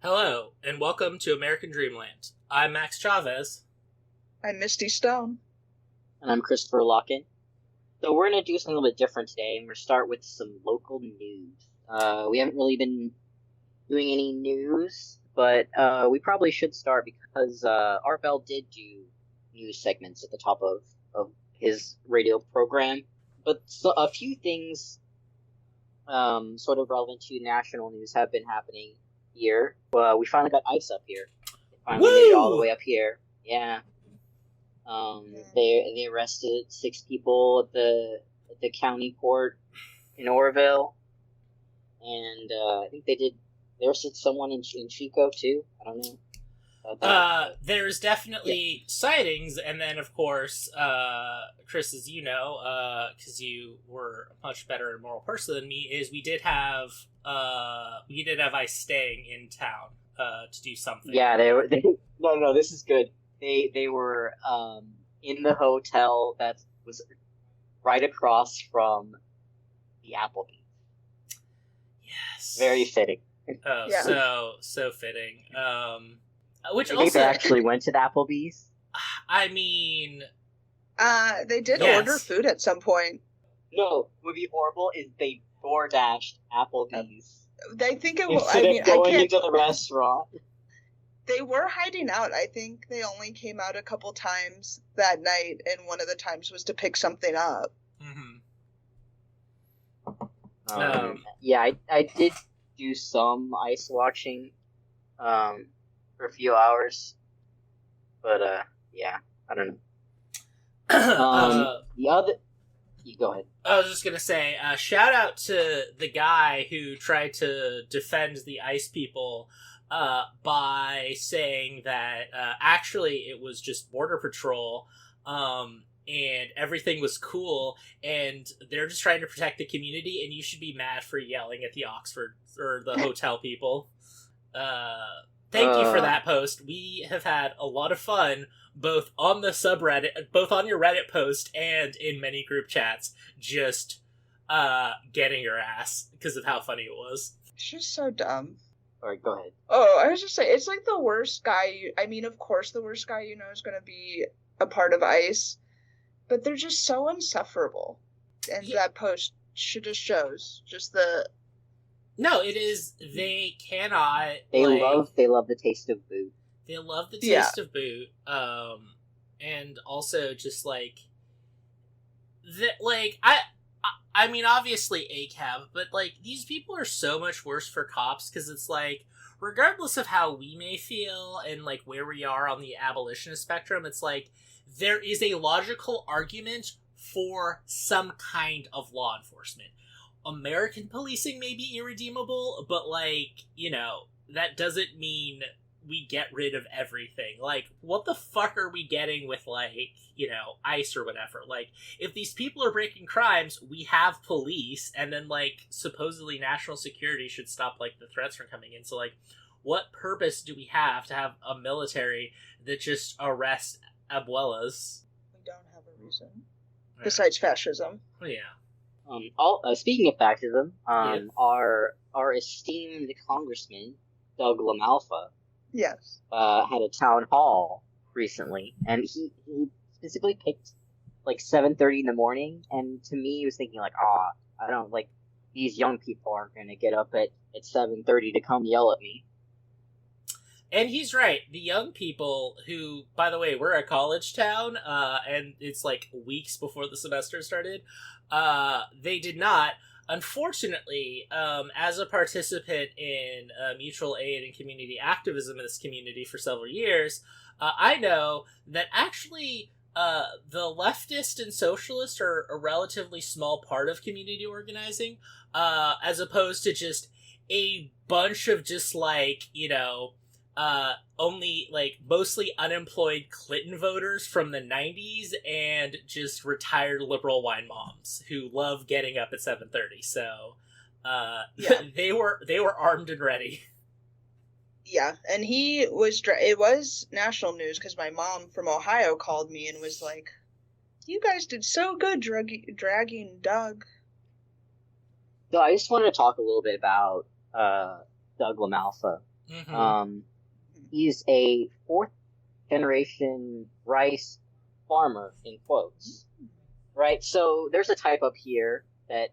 Hello, and welcome to American Dreamland. I'm Max Chavez. I'm Misty Stone. And I'm Christopher Locken. So we're going to do something a little bit different today, and we're going to start with some local news. We haven't really been doing any news, but we probably should start because Art Bell did do news segments at the top of his radio program. But a few things sort of relevant to national news have been happening here. We finally got ice up here. It finally made it all the way up here. Yeah. They arrested 6 people at the county court in Oroville, and I think they arrested someone in Chico too. I don't know. There's definitely sightings, and then of course, Chris, as you know, because you were a much better and moral person than me, is we did have ice staying in town to do something. Yeah, no, this is good. They were in the hotel that was right across from the Applebee's. Yes. Very fitting. Oh, yeah. So fitting. Which I also think they actually went to the Applebee's. I mean, they did order food at some point. No, what would be horrible is they DoorDashed Applebee's. They think it will. Going into the restaurant. They were hiding out. I think they only came out a couple times that night, and one of the times was to pick something up. Mm-hmm. Yeah, I did do some ice watching for a few hours, but yeah, I don't know. The other, you go ahead. I was just gonna say, shout out to the guy who tried to defend the ice people by saying that actually it was just Border Patrol, and everything was cool, and they're just trying to protect the community, and you should be mad for yelling at the Oxford or the hotel people. Thank you for that post. We have had a lot of fun, both on the subreddit, both on your Reddit post and in many group chats, just getting your ass because of how funny it was. It's just so dumb. Alright, go ahead. Oh, I was just saying, it's like the worst guy. Of course, the worst guy is going to be a part of ICE, but they're just so insufferable. And that post just shows just the. No, it is. They cannot. They love the taste of boot. They love the taste of boot. And also just I mean, obviously ACAB, but these people are so much worse for cops because it's regardless of how we may feel and where we are on the abolitionist spectrum, it's there is a logical argument for some kind of law enforcement. American policing may be irredeemable, but that doesn't mean we get rid of everything. What the fuck are we getting with ICE or whatever? If these people are breaking crimes, we have police, and then supposedly national security should stop the threats from coming in. So what purpose do we have to have a military that just arrests abuelas? We don't have a reason besides fascism. Yeah. Speaking of fascism, our esteemed Congressman Doug LaMalfa, yes, had a town hall recently, and he specifically picked 7:30 in the morning. And to me, he was thinking I don't these young people aren't going to get up at 7:30 to come yell at me. And he's right. The young people who, by the way, we're a college town, and it's weeks before the semester started, they did not. Unfortunately, as a participant in mutual aid and community activism in this community for several years, I know that actually the leftist and socialist are a relatively small part of community organizing, as opposed to just a bunch of just only mostly unemployed Clinton voters from the 90s and just retired liberal wine moms who love getting up at 7:30. So they were armed and ready. Yeah, and it was national news because my mom from Ohio called me and was like, "You guys did so good dragging Doug." So I just wanted to talk a little bit about Doug LaMalfa. Mm-hmm. He's a fourth generation rice farmer, in quotes. Right? So there's a type up here that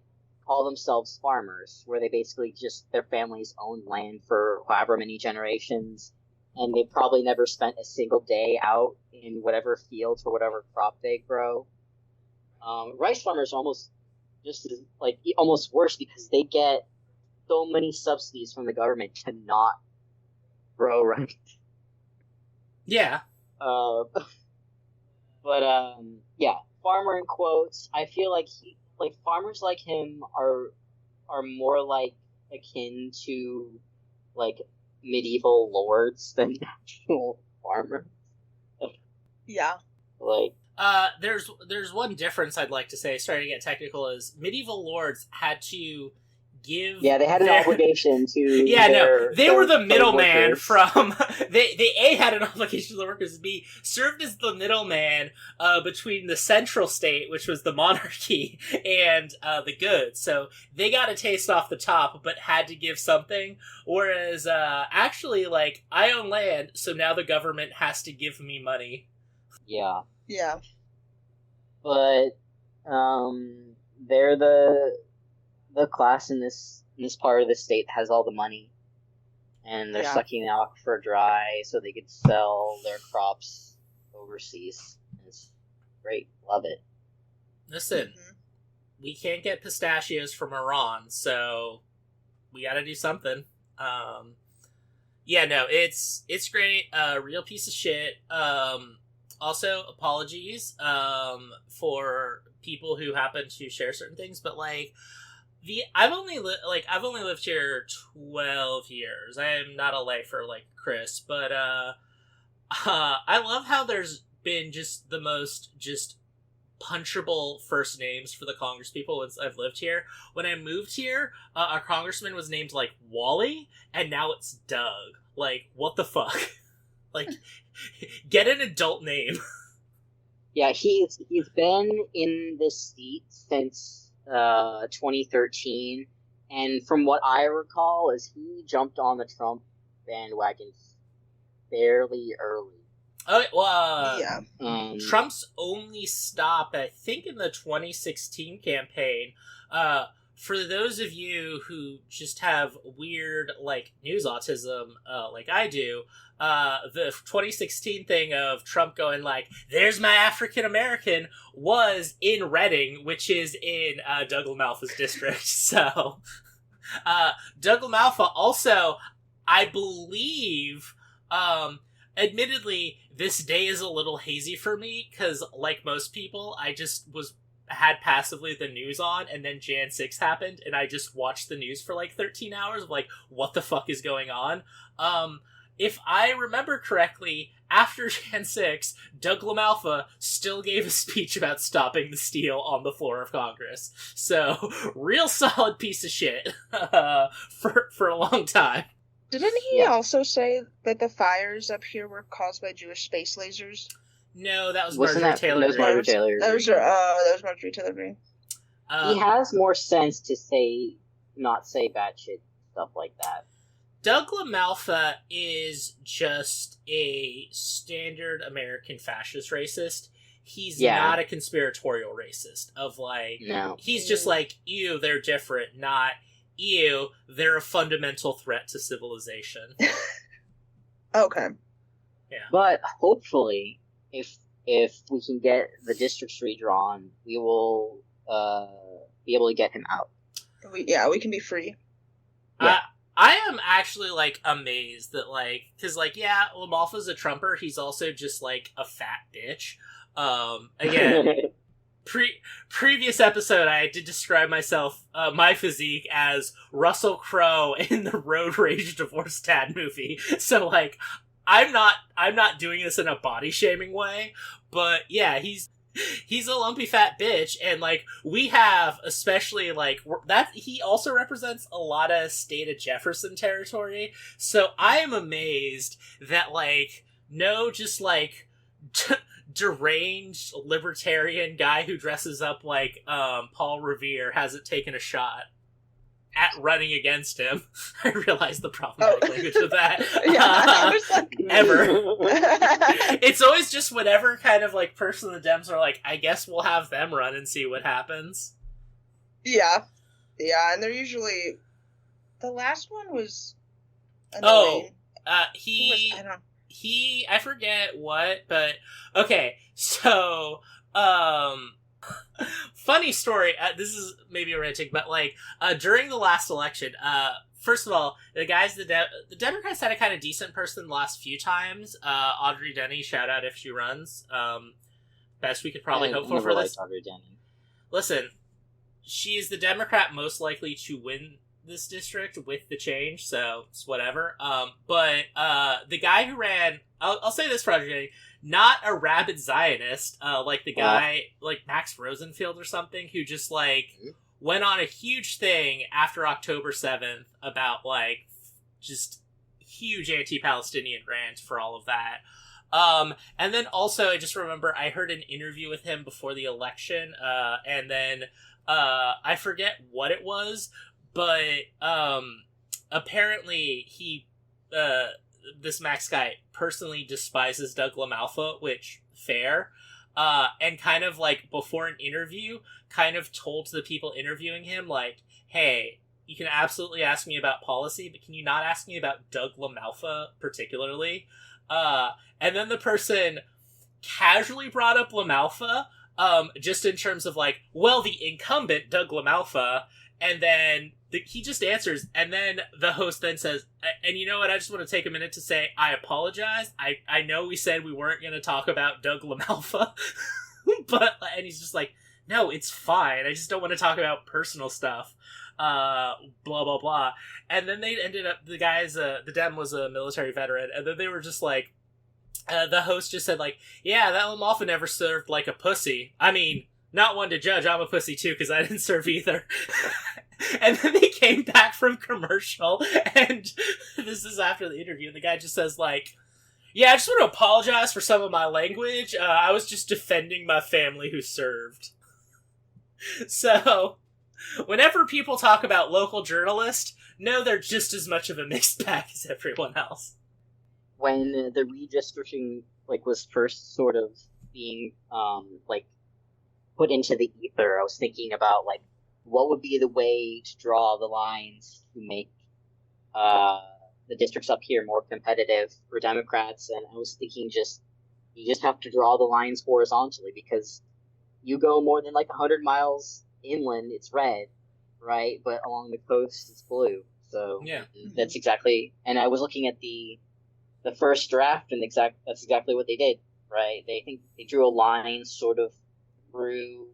call themselves farmers, where they basically just, their families own land for however many generations, and they probably never spent a single day out in whatever fields for whatever crop they grow. Rice farmers are almost just as, like, almost worse because they get so many subsidies from the government to not grow rice. Yeah. Yeah, farmer in quotes. I feel like farmers like him are more like akin to like medieval lords than actual farmers. Yeah. Like, There's one difference I'd like to say, starting to get technical, is medieval lords had to give... yeah, they had an obligation to... Yeah, no, they were the middleman workers. from... They A, had an obligation to the workers, B, served as the middleman between the central state, which was the monarchy, and the goods. So they got a taste off the top, but had to give something. Whereas, actually, like, I own land, so now the government has to give me money. Yeah. Yeah. But they're the class in this part of the state that has all the money, and they're sucking the aquifer dry so they could sell their crops overseas. It's great, love it. Listen, we can't get pistachios from Iran, so we got to do something. Yeah, no, it's great. Real piece of shit. Also, apologies for people who happen to share certain things, but like I've only lived here 12 years. I am not a lifer like Chris, but I love how there's been just the most just punchable first names for the Congress people since I've lived here. When I moved here, a congressman was named like Wally, and now it's Doug. Like, what the fuck? Like, get an adult name. Yeah, he's been in this seat since 2013, and from what I recall, is he jumped on the Trump bandwagon fairly early. Oh, well, yeah. Trump's only stop, I think, in the 2016 campaign. For those of you who just have weird, like, news autism, like I do, the 2016 thing of Trump going like, "There's my African American," was in Reading, which is in Doug LaMalfa's district. So, Doug LaMalfa also, I believe, admittedly, this day is a little hazy for me because, like most people, I just had passively the news on, and then Jan 6 happened, and I just watched the news for like 13 hours of like, what the fuck is going on? If I remember correctly, after Jan 6, Doug LaMalfa still gave a speech about stopping the steal on the floor of Congress. So, real solid piece of shit for a long time. Didn't he also say that the fires up here were caused by Jewish space lasers? No, that was Wasn't Marjorie Taylor Greene. Marjorie Taylor. That was Marjorie Taylor Greene. He has more sense to not say batshit stuff like that. Doug LaMalfa is just a standard American fascist racist. He's not a conspiratorial racist. Of like, no. He's just like, ew, they're different, not ew, they're a fundamental threat to civilization. Okay. Yeah. But hopefully, if we can get the districts redrawn, we will be able to get him out. We can be free. Yeah. I am actually, like, amazed that, like, because, like, yeah, LaMalfa's a Trumper, he's also just, like, a fat bitch. Again, previous episode, I did describe myself, my physique, as Russell Crowe in the Road Rage Divorce Dad movie. So, like, I'm not doing this in a body-shaming way, but, yeah, he's a lumpy fat bitch, and like we have, especially like that, he also represents a lot of state of Jefferson territory. So I am amazed that like no just like deranged libertarian guy who dresses up like Paul Revere hasn't taken a shot. at running against him. I realized the problematic language of that. I was like, ever. It's always just whatever kind of like person the Dems are like, I guess we'll have them run and see what happens. Yeah, and they're usually the last one was annoying. I forget what, but okay, so funny story. This is maybe romantic, but like during the last election, first of all, the Democrats had a kind of decent person the last few times. Audrey Denny, shout out if she runs. Best we could probably hope for this. Audrey Denny. Listen, she is the Democrat most likely to win this district with the change, so it's whatever. But the guy who ran, I'll say this for Audrey Denny, not a rabid Zionist, like the guy, like Max Rosenfield or something, who just, like, went on a huge thing after October 7th about, like, just huge anti-Palestinian rant for all of that. And then also, I just remember I heard an interview with him before the election, and then, I forget what it was, but, apparently he, this Max guy personally despises Doug LaMalfa, which, fair, and kind of, like, before an interview, kind of told the people interviewing him, like, hey, you can absolutely ask me about policy, but can you not ask me about Doug LaMalfa particularly? And then the person casually brought up LaMalfa, just in terms of, like, well, the incumbent, Doug LaMalfa, and then he just answers, and then the host then says, and you know what, I just want to take a minute to say, I apologize. I know we said we weren't going to talk about Doug LaMalfa, and he's just like, no, it's fine. I just don't want to talk about personal stuff. Blah, blah, blah. And then they ended up, the Dem was a military veteran, and then they were just like, the host just said, like, yeah, that LaMalfa never served like a pussy. I mean, not one to judge, I'm a pussy too, because I didn't serve either. And then they came back from commercial, and this is after the interview, and the guy just says, like, yeah, I just want to apologize for some of my language. I was just defending my family who served. So, whenever people talk about local journalists, know they're just as much of a mixed bag as everyone else. When the redistricting, like, was first sort of being, like, put into the ether, I was thinking about, like, what would be the way to draw the lines to make the districts up here more competitive for Democrats, and I was thinking you just have to draw the lines horizontally, because you go more than, like, 100 miles inland, it's red, right? But along the coast, it's blue. So yeah, that's exactly, and I was looking at the first draft, and that's exactly what they did, right? They drew a line sort of through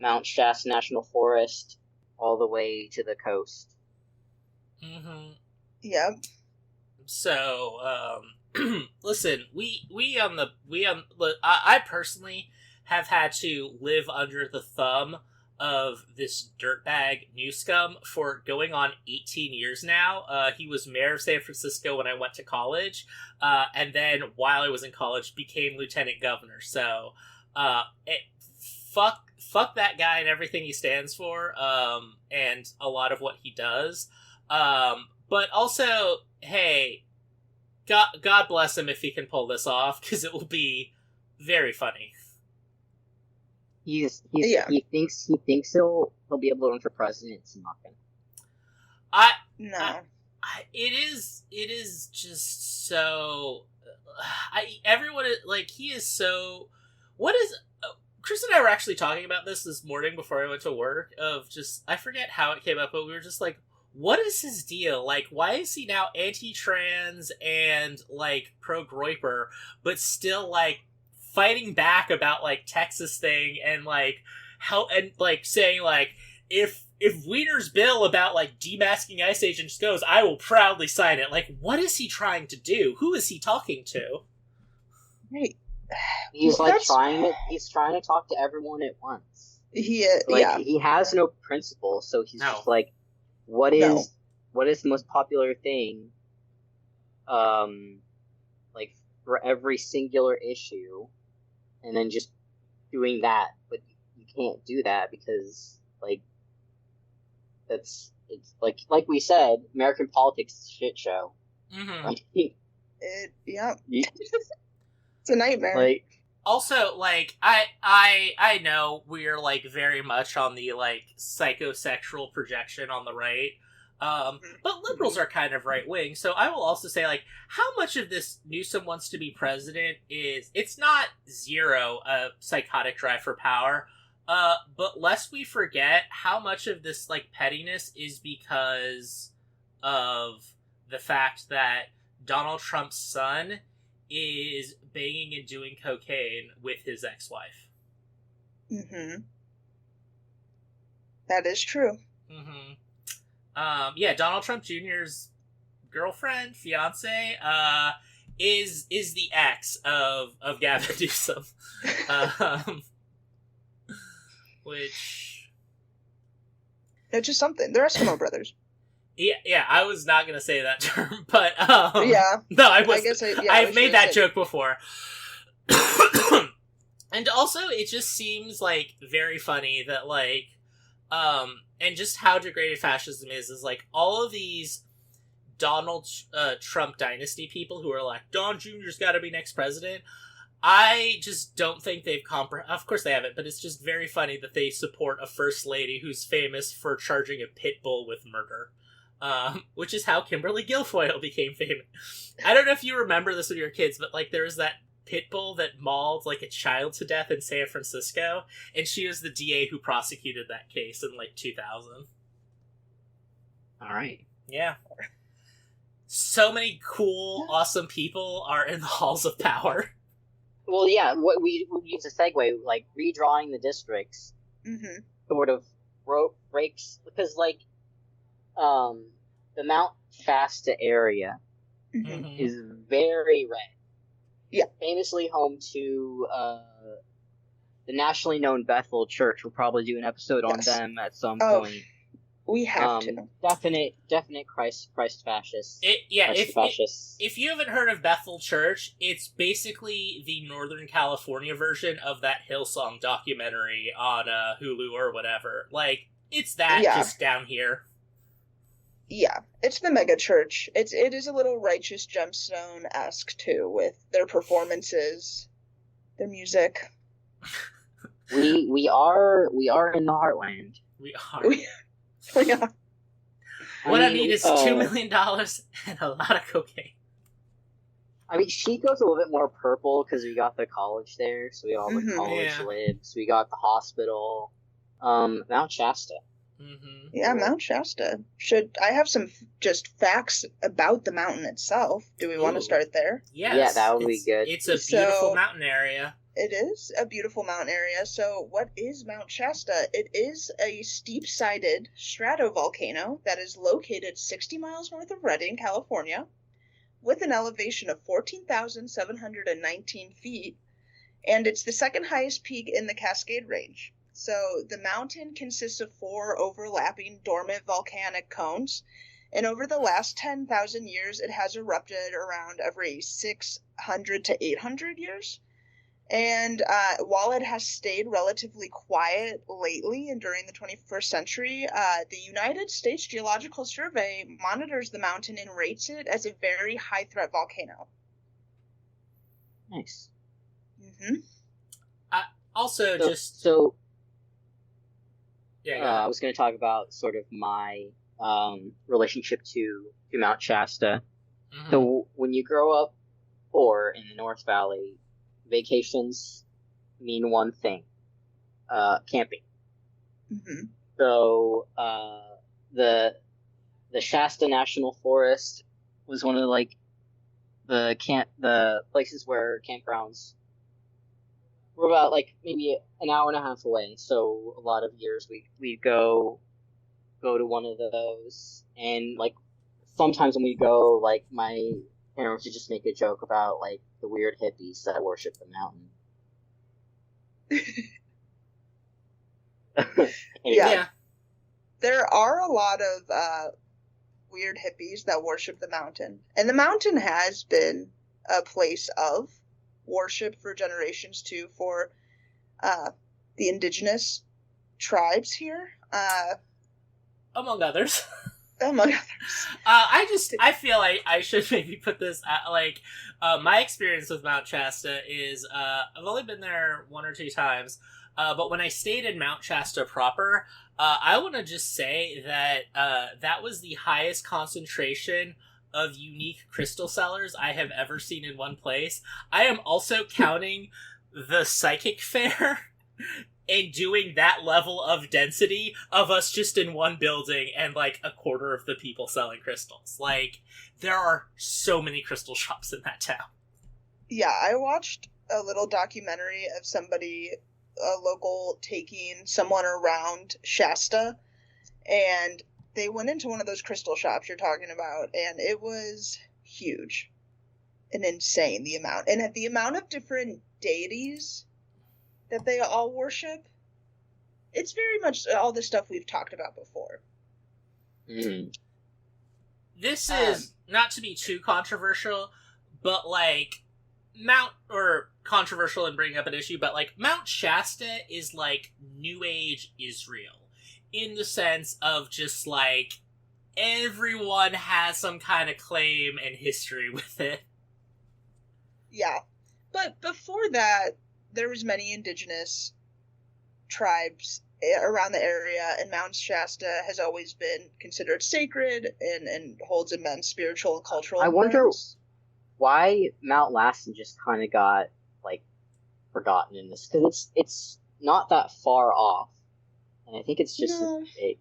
Mount Shasta National Forest all the way to the coast. Mm-hmm. Yep. So, listen, I personally have had to live under the thumb of this dirtbag Newscum for going on 18 years now. He was mayor of San Francisco when I went to college, and then while I was in college became lieutenant governor. So, fuck that guy and everything he stands for, and a lot of what he does. But also, hey, God bless him if he can pull this off, because it will be very funny. He thinks he'll be able to run for president. It's not gonna. It is just so. Everyone like he is so. What is? Chris and I were actually talking about this morning before I went to work. Of just I forget how it came up, but we were just like, what is his deal? Like, why is he now anti-trans and like pro-Groiper, but still like fighting back about like Texas thing and like how and like saying like if Wiener's bill about like demasking ICE agents goes, I will proudly sign it. Like, what is he trying to do? Who is he talking to? Right. He's trying to talk to everyone at once. He has no principle, so he's just like, what is the most popular thing? Like for every singular issue, and then just doing that. But you can't do that because like it's like we said, American politics is a shit show. Mm-hmm. Like, Yeah. It's a nightmare. like, Also, like, I know we're, like, very much on the, like, psychosexual projection on the right, but liberals are kind of right-wing, so I will also say, like, how much of this Newsom wants to be president it's not zero a psychotic drive for power, but lest we forget how much of this, like, pettiness is because of the fact that Donald Trump's son is banging and doing cocaine with his ex-wife. Mm-hmm. That is true. Mm-hmm. Yeah, Donald Trump Jr.'s girlfriend, fiance, is the ex of Gavin Newsom. Which... It's just something. They're Eskimo brothers. Yeah, I was not gonna say that term, but yeah, no, I was. I guess I've made that joke before, and also it just seems like very funny that like, and just how degraded fascism is like all of these Donald Trump dynasty people who are like Don Jr.'s got to be next president. I just don't think they've Of course they haven't, but it's just very funny that they support a first lady who's famous for charging a pit bull with murder. Which is how Kimberly Guilfoyle became famous. I don't know if you remember this when you were kids, but like there was that pit bull that mauled like a child to death in San Francisco, and she was the DA who prosecuted that case in like 2000. All right. Yeah. So many cool, awesome people are in the halls of power. Well, yeah, what we use a segue, like redrawing the districts, sort of breaks because like. The Mount Shasta area is very red. Yeah. Famously home to the nationally known Bethel Church. We'll probably do an episode on them at some point. We have to. Definite Christ fascists. If you haven't heard of Bethel Church, it's basically the Northern California version of that Hillsong documentary on Hulu or whatever. Like, it's that just down here. Yeah, it's the mega church. It is a little Righteous Gemstone-esque too, with their performances, their music. We are in the heartland. We are. We are. What I need is $2 million and a lot of cocaine. I mean, Chico's a little bit more purple because we got the college there, so we got all the college libs. We got the hospital. Mount Shasta. Yeah, Mount Shasta. I have some just facts about the mountain itself? Do we want to start there? Yes. Yeah, that would be good. It's a beautiful mountain area. It is a beautiful mountain area. So what is Mount Shasta? It is a steep-sided stratovolcano that is located 60 miles north of Redding, California, with an elevation of 14,719 feet, and it's the second highest peak in the Cascade Range. So the mountain consists of 4 overlapping dormant volcanic cones, and over the last 10,000 years, it has erupted around every 600 to 800 years. And while it has stayed relatively quiet lately and during the 21st century, the United States Geological Survey monitors the mountain and rates it as a very high-threat volcano. Nice. Also, I was going to talk about sort of my relationship to Mount Shasta. So when you grow up poor in the North Valley, vacations mean one thing: camping. So the Shasta National Forest was one of the places where campgrounds were about like maybe an hour and a half away. So a lot of years we'd go to one of those, and like sometimes when we go, like my parents would just make a joke about like the weird hippies that worship the mountain. Yeah. There are a lot of weird hippies that worship the mountain. And the mountain has been a place of worship for generations too for the indigenous tribes here. among others. Among others. I feel like I should maybe put this my experience with Mount Shasta is I've only been there one or two times, but when I stayed in Mount Shasta proper, I want to just say that that was the highest concentration of unique crystal sellers I have ever seen in one place. I am also counting the psychic fair and doing that level of density of us just in one building and like a quarter of the people selling crystals. Like, there are so many crystal shops in that town. Yeah, I watched a little documentary of somebody, a local, taking someone around Shasta, and they went into one of those crystal shops you're talking about, and it was huge and insane, the amount. And at the amount of different deities that they all worship, it's very much all the stuff we've talked about before. Mm. This is not to be too controversial, but like controversial and bring up an issue, but like Mount Shasta is like New Age Israel in the sense of just like everyone has some kind of claim and history with it. Yeah, but before that, there was many indigenous tribes around the area, and Mount Shasta has always been considered sacred and holds immense spiritual and cultural importance. I wonder why Mount Lassen just kind of got like forgotten in this, because it's not that far off, and I think it's just big.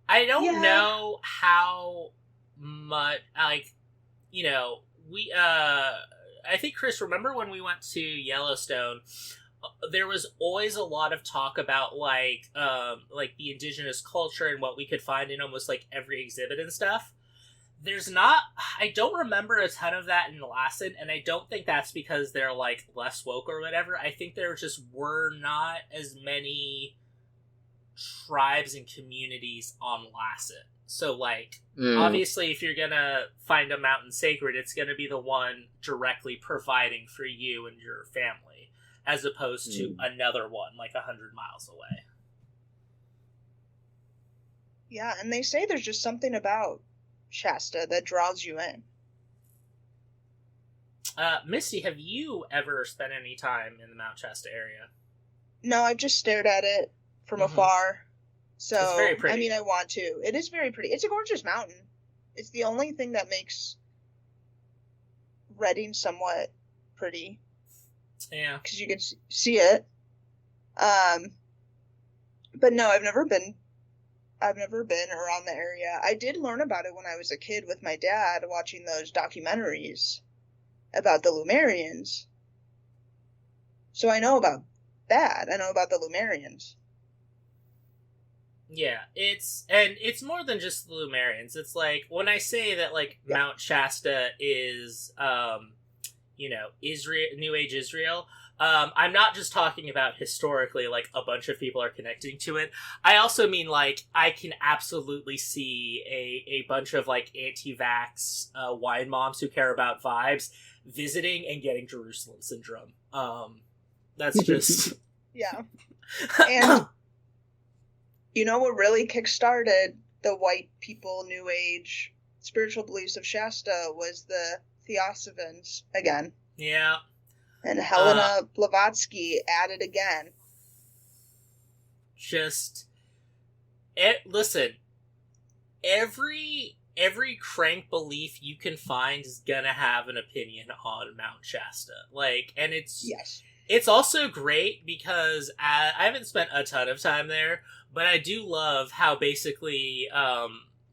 I don't know how much I think, Chris, remember when we went to Yellowstone, there was always a lot of talk about like the indigenous culture and what we could find in almost like every exhibit and stuff. I don't remember a ton of that in Lassen, and I don't think that's because they're like less woke or whatever. I think there just were not as many tribes and communities on Lassen. So, like, obviously, if you're gonna find a mountain sacred, it's gonna be the one directly providing for you and your family, as opposed to another one, like 100 miles away. Yeah, and they say there's just something about Shasta that draws you in. Misty, have you ever spent any time in the Mount Shasta area? No, I've just stared at it from afar. So, it's very pretty. I mean, I want to. It is very pretty. It's a gorgeous mountain. It's the only thing that makes Redding somewhat pretty. Yeah. Because you can see it. But no, I've never been around the area. I did learn about it when I was a kid with my dad watching those documentaries about the Lemurians. So I know about that. I know about the Lemurians. Yeah, it's more than just the Lemurians. It's like, when I say that like Mount Shasta is Israel, New Age Israel, I'm not just talking about historically like a bunch of people are connecting to it. I also mean like I can absolutely see a bunch of like anti-vax wine moms who care about vibes visiting and getting Jerusalem syndrome. That's just yeah. And you know what really kickstarted the white people, New Age spiritual beliefs of Shasta was the Theosophans again. Yeah. And Helena Blavatsky added again. Listen, every crank belief you can find is gonna have an opinion on Mount Shasta. Like, and it's also great because I haven't spent a ton of time there, but I do love how basically,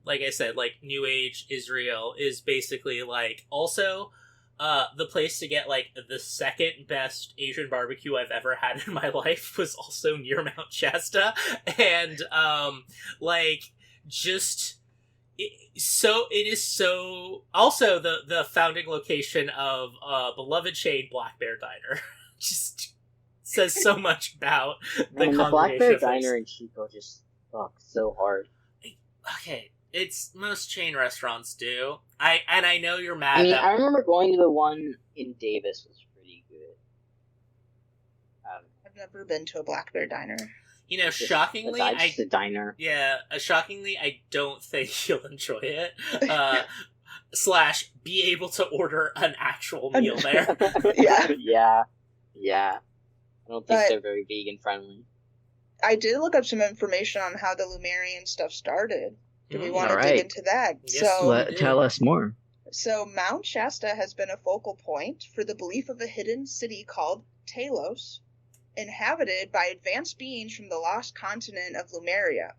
like I said, like New Age Israel is basically like also the place to get like the second best Asian barbecue I've ever had in my life was also near Mount Shasta, and it is so also the founding location of beloved chain Black Bear Diner. Just says so much about the Black Bear Diner in Chico just sucks so hard. Okay, it's most chain restaurants do. I know you're mad. I mean, I remember going to the one in Davis was pretty good. I've never been to a Black Bear Diner. You know, Just shockingly, aside, just a diner. shockingly, I don't think you'll enjoy it. Slash, be able to order an actual meal there. Yeah. Yeah. I don't think they're very vegan friendly. I did look up some information on how the Lemurian stuff started. Do we want to dig into that? Yes, tell us more. So Mount Shasta has been a focal point for the belief of a hidden city called Talos, inhabited by advanced beings from the lost continent of Lemuria.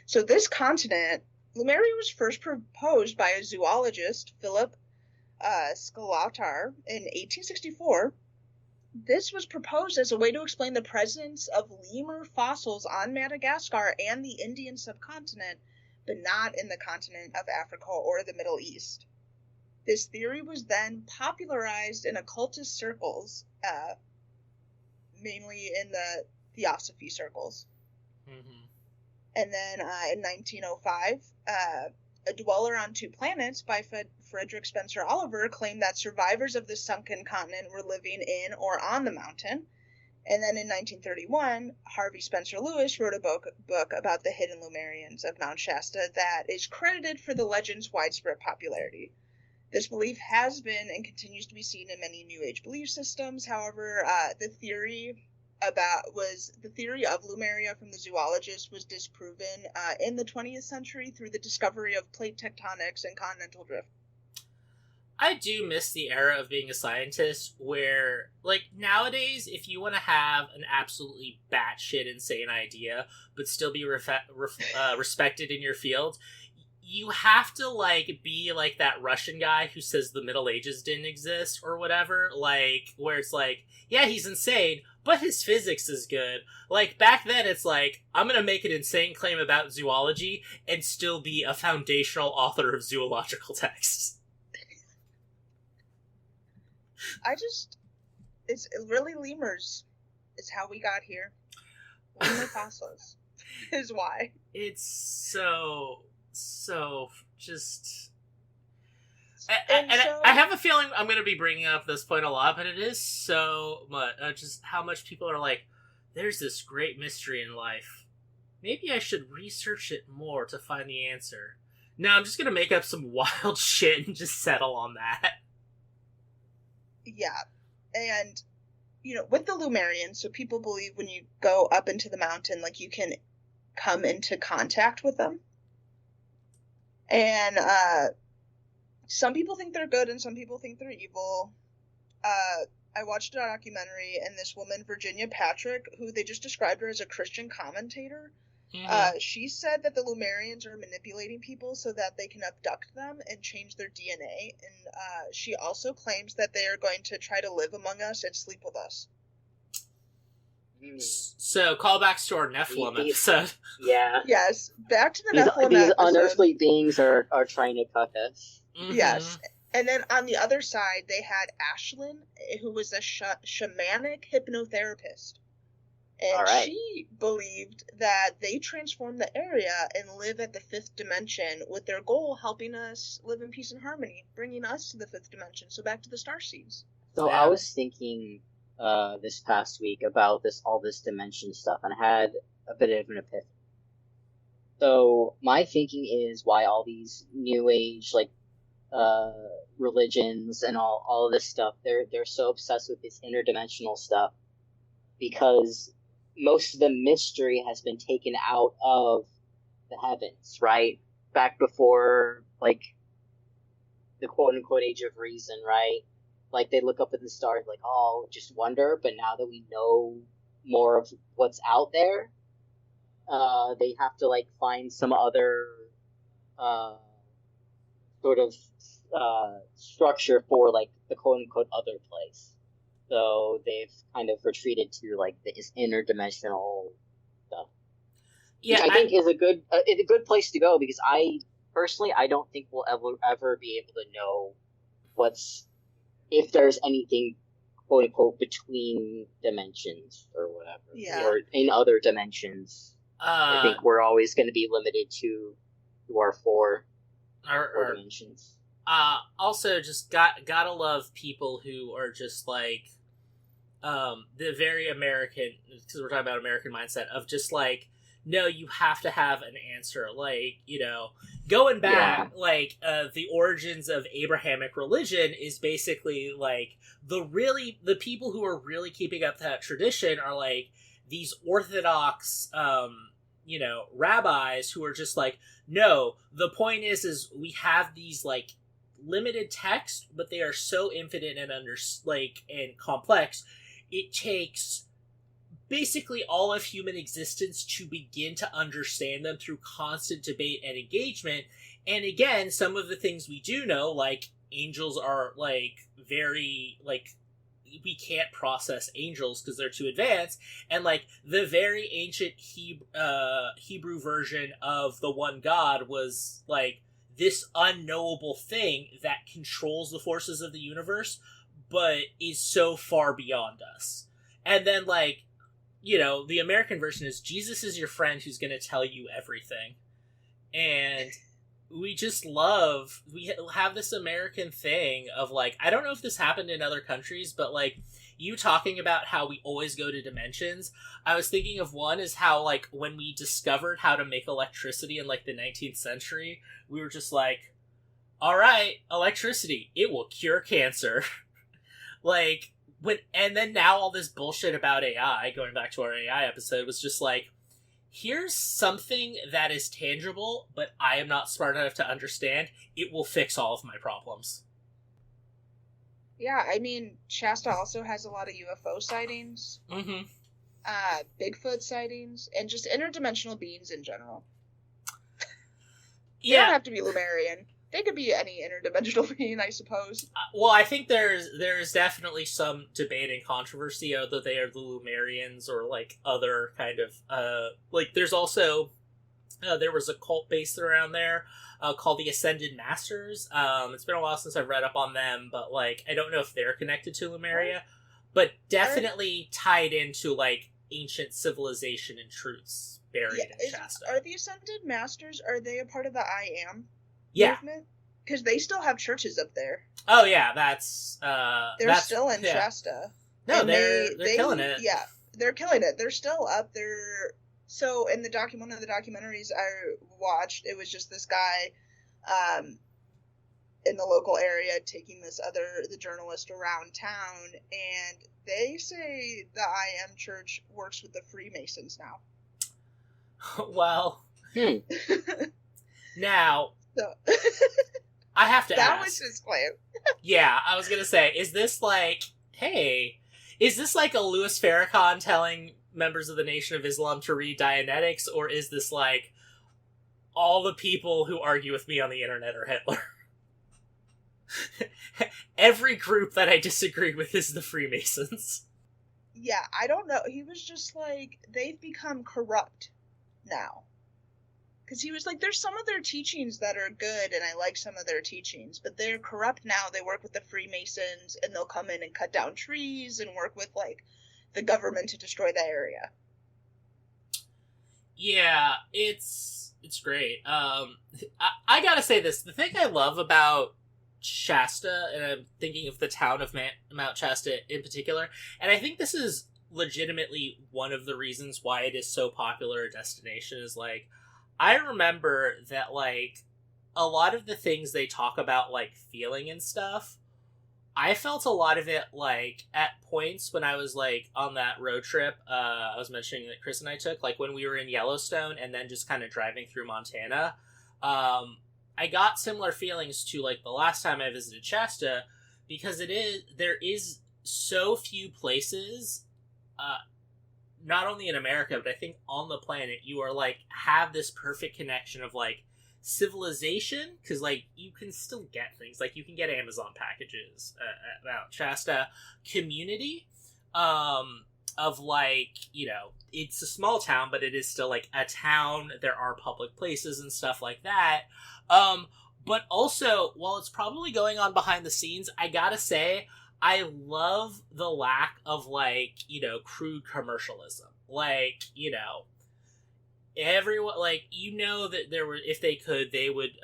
So this continent, Lemuria, was first proposed by a zoologist, Philip Scalatar, in 1864. This was proposed as a way to explain the presence of lemur fossils on Madagascar and the Indian subcontinent, but not in the continent of Africa or the Middle East. This theory was then popularized in occultist circles, mainly in the Theosophy circles. Mm-hmm. And then in 1905, A Dweller on Two Planets by Frederick Spencer Oliver claimed that survivors of the sunken continent were living in or on the mountain. And then in 1931, Harvey Spencer Lewis wrote a book about the hidden Lemurians of Mount Shasta that is credited for the legend's widespread popularity. This belief has been and continues to be seen in many New Age belief systems. However, the theory of Lemuria from the zoologist was disproven in the 20th century through the discovery of plate tectonics and continental drift. I do miss the era of being a scientist where, like, nowadays, if you want to have an absolutely batshit insane idea, but still be respected in your field, you have to, like, be like that Russian guy who says the Middle Ages didn't exist or whatever, like, where it's like, yeah, he's insane, but his physics is good. Like, back then, it's like, I'm gonna make an insane claim about zoology and still be a foundational author of zoological texts. It's really lemurs is how we got here. Lemur fossils is why. It's so just... I have a feeling I'm going to be bringing up this point a lot, but it is so much, just how much people are like, there's this great mystery in life. Maybe I should research it more to find the answer. No, I'm just going to make up some wild shit and just settle on that. Yeah. And, you know, with the Lemurians, so people believe when you go up into the mountain, like, you can come into contact with them. And some people think they're good and some people think they're evil. I watched a documentary, and this woman, Virginia Patrick, who they just described her as a Christian commentator, she said that the Lemurians are manipulating people so that they can abduct them and change their DNA. And she also claims that they are going to try to live among us and sleep with us. So, callbacks to our Nephilim episode. Yeah. Yes, back to the Nephilim These episode. unearthly beings are trying to cut us. Mm-hmm. Yes. And then on the other side, they had Ashlyn, who was a shamanic hypnotherapist. And she believed that they transform the area and live at the fifth dimension, with their goal helping us live in peace and harmony, bringing us to the fifth dimension. So back to the starseeds. So I was thinking this past week about all this dimension stuff, and I had a bit of an epiphany. So my thinking is why all these new age religions and all of this stuff, they're so obsessed with this interdimensional stuff, because most of the mystery has been taken out of the heavens, right? Back before, like, the quote-unquote age of reason, right? Like, they look up at the stars like, oh, just wonder, but now that we know more of what's out there, they have to, like, find some other sort of structure for, like, the quote-unquote other place. So they've kind of retreated to, like, this interdimensional stuff. Yeah, which I think is a good place to go, because I don't think we'll ever be able to know if there's anything quote unquote between dimensions or whatever, or in other dimensions. I think we're always going to be limited to our four dimensions. Also, just gotta love people who are just like, the very American, because we're talking about American mindset of just like, no, you have to have an answer. Like, you know, going back, like, the origins of Abrahamic religion is basically like the people who are really keeping up that tradition are like these Orthodox, you know, rabbis who are just like, no, the point is we have these like limited texts, but they are so infinite and and complex. It takes basically all of human existence to begin to understand them through constant debate and engagement. And again, some of the things we do know, like angels are like very like we can't process angels because they're too advanced, and like the very ancient Hebrew version of the one God was like this unknowable thing that controls the forces of the universe but is so far beyond us. And then like, you know, the American version is Jesus is your friend who's going to tell you everything. And we have this American thing of like, I don't know if this happened in other countries, but like you talking about how we always go to dimensions. I was thinking of one is how like when we discovered how to make electricity in like the 19th century, we were just like, all right, electricity, it will cure cancer. Like, and then now all this bullshit about AI, going back to our AI episode, was just like, here's something that is tangible, but I am not smart enough to understand. It will fix all of my problems. Yeah, I mean, Shasta also has a lot of UFO sightings, Bigfoot sightings, and just interdimensional beings in general. They don't have to be Lemurian. They could be any interdimensional being, I suppose. Well, I think there's definitely some debate and controversy whether they are the Lemurians or like other kind of like. There's also there was a cult based around there called the Ascended Masters. It's been a while since I've read up on them, but like I don't know if they're connected to Lemuria, but definitely tied into like ancient civilization and truths buried in Shasta. Are the Ascended Masters? Are they a part of the I Am? Movement? Because they still have churches up there. Oh yeah, they're still in Shasta. No, they're killing it. Yeah, they're killing it. They're still up there. So in one of the documentaries I watched, it was just this guy in the local area taking the journalist around town, and they say the I Am Church works with the Freemasons now. Well, now. So, I have to ask. That was his plan. Yeah, I was gonna say, is this like a Louis Farrakhan telling members of the Nation of Islam to read Dianetics, or is this like all the people who argue with me on the internet are Hitler? Every group that I disagree with is the Freemasons. Yeah, I don't know. He was just like, they've become corrupt now. Because he was like, there's some of their teachings that are good, and I like some of their teachings, but they're corrupt now. They work with the Freemasons, and they'll come in and cut down trees and work with, like, the government to destroy the area. Yeah, it's great. I gotta say this. The thing I love about Shasta, and I'm thinking of the town of Mount Shasta in particular, and I think this is legitimately one of the reasons why it is so popular a destination, is, like, I remember that, like, a lot of the things they talk about, like, feeling and stuff, I felt a lot of it, like, at points when I was, like, on that road trip, I was mentioning that Chris and I took, like, when we were in Yellowstone and then just kind of driving through Montana, I got similar feelings to, like, the last time I visited Shasta, because there is so few places, not only in America, but I think on the planet, you are, like, have this perfect connection of, like, civilization, because, like, you can still get things. Like, you can get Amazon packages at Mount Shasta. Community, of, like, you know, it's a small town, but it is still, like, a town. There are public places and stuff like that. But also, while it's probably going on behind the scenes, I gotta say, I love the lack of, like, you know, crude commercialism. Like, you know, everyone, like, you know that there were, if they could, they would,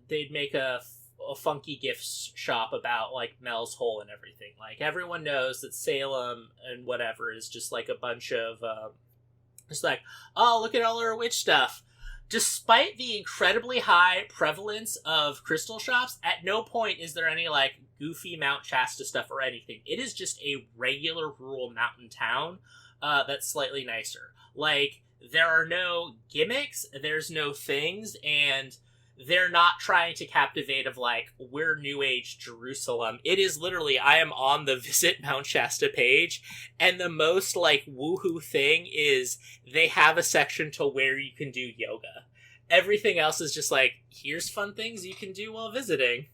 they'd make a a funky gift shop about like Mel's Hole and everything. Like everyone knows that Salem and whatever is just like a bunch of it's like, oh, look at all our witch stuff. Despite the incredibly high prevalence of crystal shops, at no point is there any like goofy Mount Shasta stuff or anything. It is just a regular rural mountain town that's slightly nicer. Like, there are no gimmicks, there's no things, and they're not trying to captivate of like, we're New Age Jerusalem. It is literally, I am on the Visit Mount Shasta page, and the most like woohoo thing is they have a section to where you can do yoga. Everything else is just like, here's fun things you can do while visiting.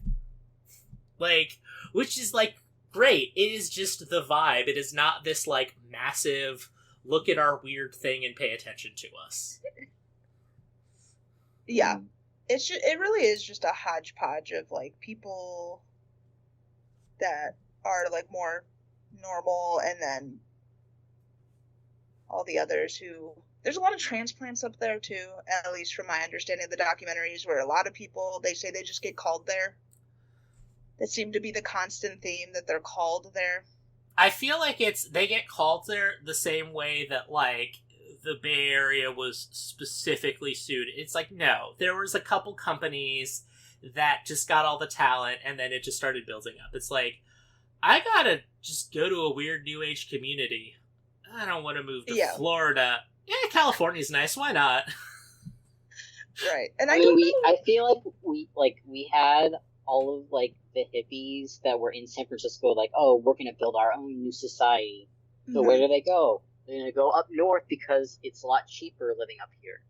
Like, which is like great. It is just the vibe. It is not this like massive, look at our weird thing and pay attention to us. Yeah. It really is just a hodgepodge of like people that are like more normal, and then all the others who, there's a lot of transplants up there too, at least from my understanding of the documentaries, where a lot of people, they say they just get called there. That seemed to be the constant theme, that they're called there. I feel like they get called there the same way that like the Bay Area was specifically sued. It's like, no, there was a couple companies that just got all the talent and then it just started building up. It's like, I gotta just go to a weird New Age community. I don't want to move to Florida. Yeah, California's nice. Why not? Right. And I mean, I feel like we had all of like the hippies that were in San Francisco, like, oh, we're gonna build our own new society. So where do they go? They're going to go up north because it's a lot cheaper living up here,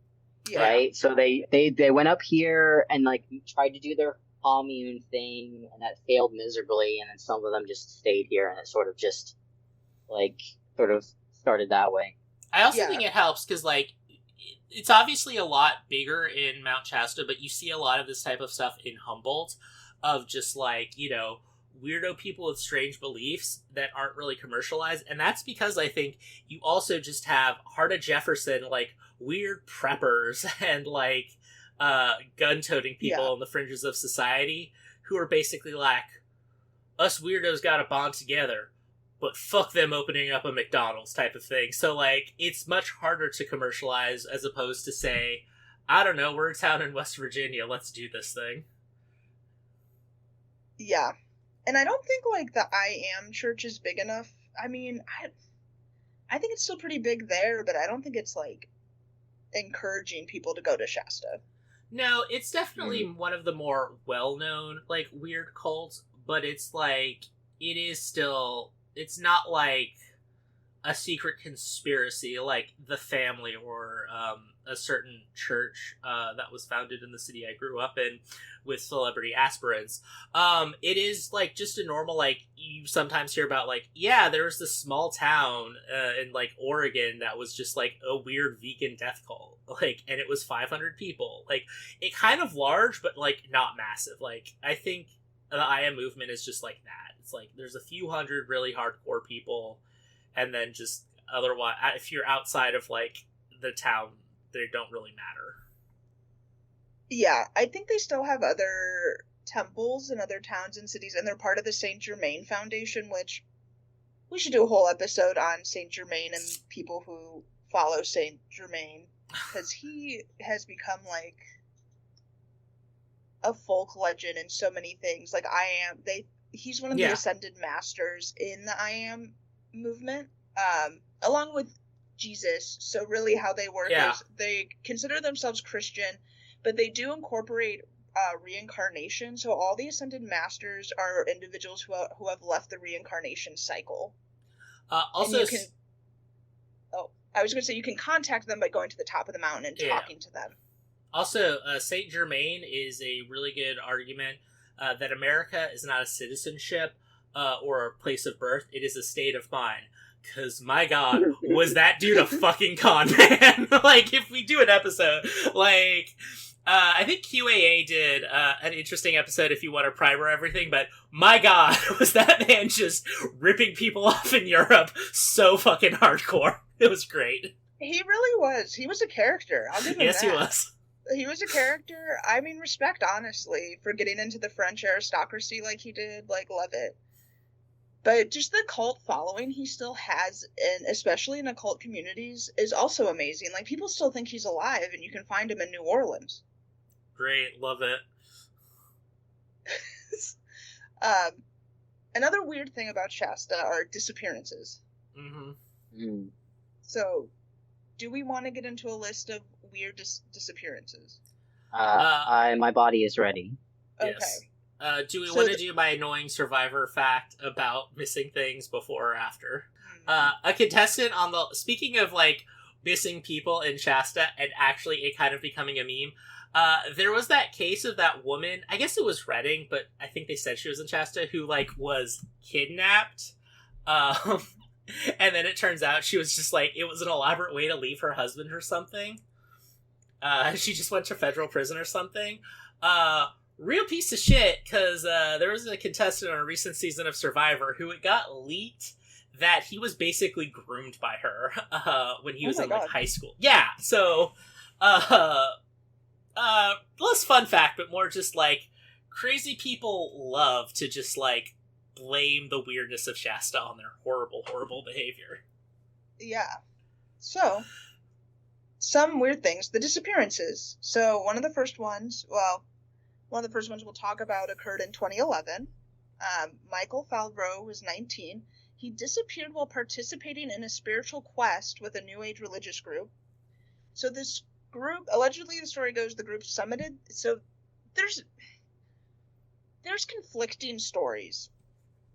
right? So they went up here and like tried to do their commune thing, and that failed miserably. And then some of them just stayed here, and it sort of just started that way. I also think it helps because like it's obviously a lot bigger in Mount Shasta, but you see a lot of this type of stuff in Humboldt, of just like, you know, weirdo people with strange beliefs that aren't really commercialized. And that's because I think you also just have Heart of Jefferson, like weird preppers and like gun-toting people on the fringes of society who are basically like, us weirdos gotta bond together, but fuck them opening up a McDonald's type of thing. So like, it's much harder to commercialize as opposed to say, I don't know, we're a town in West Virginia, let's do this thing. Yeah. And I don't think, like, the I Am church is big enough. I mean, I think it's still pretty big there, but I don't think it's, like, encouraging people to go to Shasta. No, it's definitely one of the more well-known, like, weird cults, but it's, like, it is still, it's not, like, a secret conspiracy like the family or a certain church that was founded in the city I grew up in with celebrity aspirants. It is like just a normal, like, you sometimes hear about like, yeah, there was this small town in like Oregon that was just like a weird vegan death cult, like, and it was 500 people. Like, it kind of large, but like not massive. Like, I think the I Am movement is just like that. It's like there's a few hundred really hardcore people, and then just otherwise, if you're outside of like the town, they don't really matter. Yeah, I think they still have other temples in other towns and cities, and they're part of the Saint Germain Foundation, which we should do a whole episode on Saint Germain and people who follow Saint Germain, because he has become like a folk legend in so many things. Like he's one of the ascended masters in the I Am movement, along with Jesus. So really how they work is they consider themselves Christian, but they do incorporate reincarnation. So all the ascended masters are individuals who have left the reincarnation cycle. Also, I was going to say you can contact them by going to the top of the mountain and talking to them. Also, Saint Germain is a really good argument that America is not a citizenship or a place of birth. It is a state of mind. Because, my God, was that dude a fucking con man? Like, if we do an episode, like, I think QAA did an interesting episode if you want to primer everything, but my God, was that man just ripping people off in Europe so fucking hardcore. It was great. He really was. He was a character. I'll give him that. Yes, he was. He was a character. I mean, respect, honestly, for getting into the French aristocracy like he did. Like, love it. But just the cult following he still has, and especially in occult communities, is also amazing. Like, people still think he's alive, and you can find him in New Orleans. Great, love it. Another weird thing about Shasta are disappearances. Mm-hmm. So, do we want to get into a list of weird disappearances? My body is ready. Okay. Yes. Do we want to do my annoying survivor fact about missing things before or after? A contestant on the... Speaking of, like, missing people in Shasta and actually it kind of becoming a meme, there was that case of that woman, I guess it was Redding, but I think they said she was in Shasta, who, like, was kidnapped. And then it turns out she was just, like, it was an elaborate way to leave her husband or something. She just went to federal prison or something. Real piece of shit, because there was a contestant on a recent season of Survivor who it got leaked that he was basically groomed by her when he was in, like, high school. Yeah, so, less fun fact, but more just, like, crazy people love to just, like, blame the weirdness of Shasta on their horrible, horrible behavior. Yeah. So, some weird things. The disappearances. So, one of the first ones we'll talk about occurred in 2011. Michael Falvrow was 19. He disappeared while participating in a spiritual quest with a New Age religious group. So this group, allegedly the story goes, the group summited. So there's conflicting stories.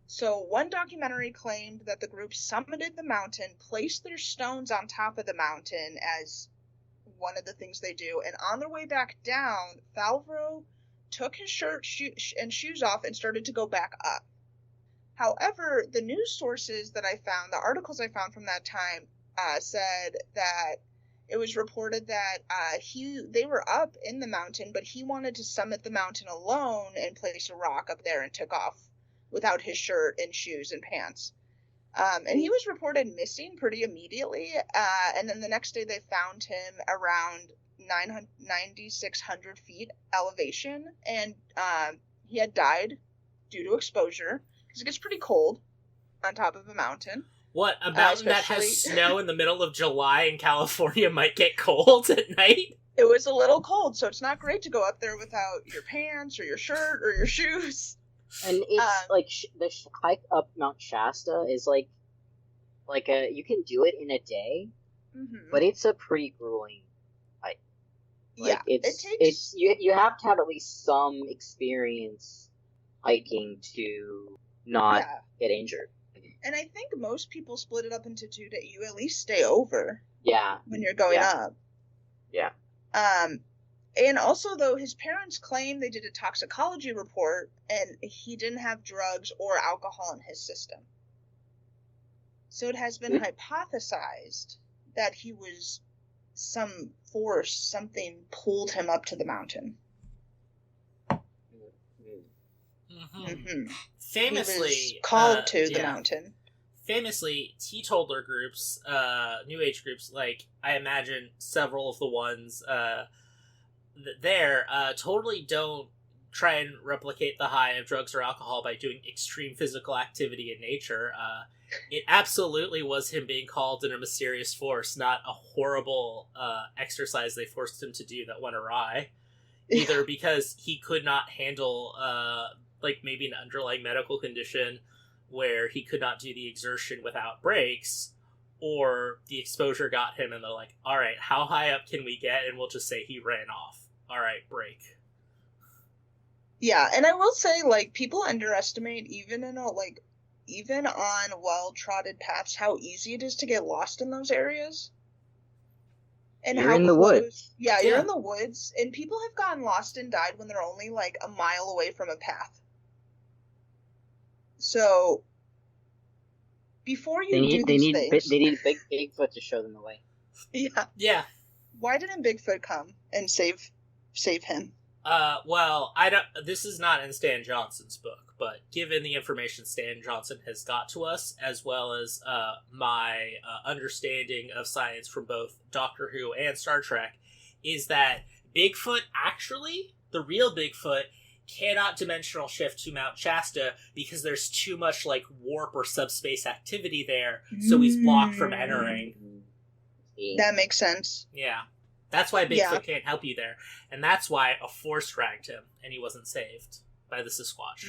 So one documentary claimed that the group summited the mountain, placed their stones on top of the mountain as one of the things they do, and on their way back down, Falvrow took his shirt and shoes off and started to go back up. However, the news sources that I found, the articles I found from that time, said that it was reported that they were up in the mountain, but he wanted to summit the mountain alone and place a rock up there and took off without his shirt and shoes and pants. And he was reported missing pretty immediately. And then the next day they found him around 9,600 feet elevation, and he had died due to exposure because it gets pretty cold on top of a mountain. What, a mountain that has snow in the middle of July in California might get cold at night? It was a little cold, so it's not great to go up there without your pants or your shirt or your shoes. And it's like the hike up Mount Shasta is like you can do it in a day, but it's a pretty grueling hike. Like, yeah, it's you have to have at least some experience hiking to not get injured. And I think most people split it up into 2 days. You at least stay over. Yeah. When you're going up. Yeah. And also, though, his parents claim they did a toxicology report and he didn't have drugs or alcohol in his system. So it has been hypothesized that he was something pulled him up to the mountain. Famously, called to the mountain. Famously, teetotaler groups, New Age groups, like I imagine several of the ones there, totally don't try and replicate the high of drugs or alcohol by doing extreme physical activity in nature. It absolutely was him being called in a mysterious force, not a horrible exercise they forced him to do that went awry. Either because he could not handle, like, maybe an underlying medical condition where he could not do the exertion without breaks, or the exposure got him and they're like, all right, how high up can we get? And we'll just say he ran off. All right, break. Yeah, and I will say, like, people underestimate, even on well-trodden paths, how easy it is to get lost in those areas. And you're in the woods. Yeah, you're in the woods, and people have gotten lost and died when they're only, like, a mile away from a path. So, before you do these things... They need Bigfoot to show them the way. Yeah. Yeah. Why didn't Bigfoot come and save him? Well, this is not in Stan Johnson's book, but given the information Stan Johnson has got to us, as well as my understanding of science from both Doctor Who and Star Trek, is that Bigfoot, actually, the real Bigfoot, cannot dimensional shift to Mount Shasta because there's too much, like, warp or subspace activity there, so he's blocked from entering. That makes sense. Yeah. That's why Bigfoot can't help you there. And that's why a force dragged him, and he wasn't saved by the Sasquatch.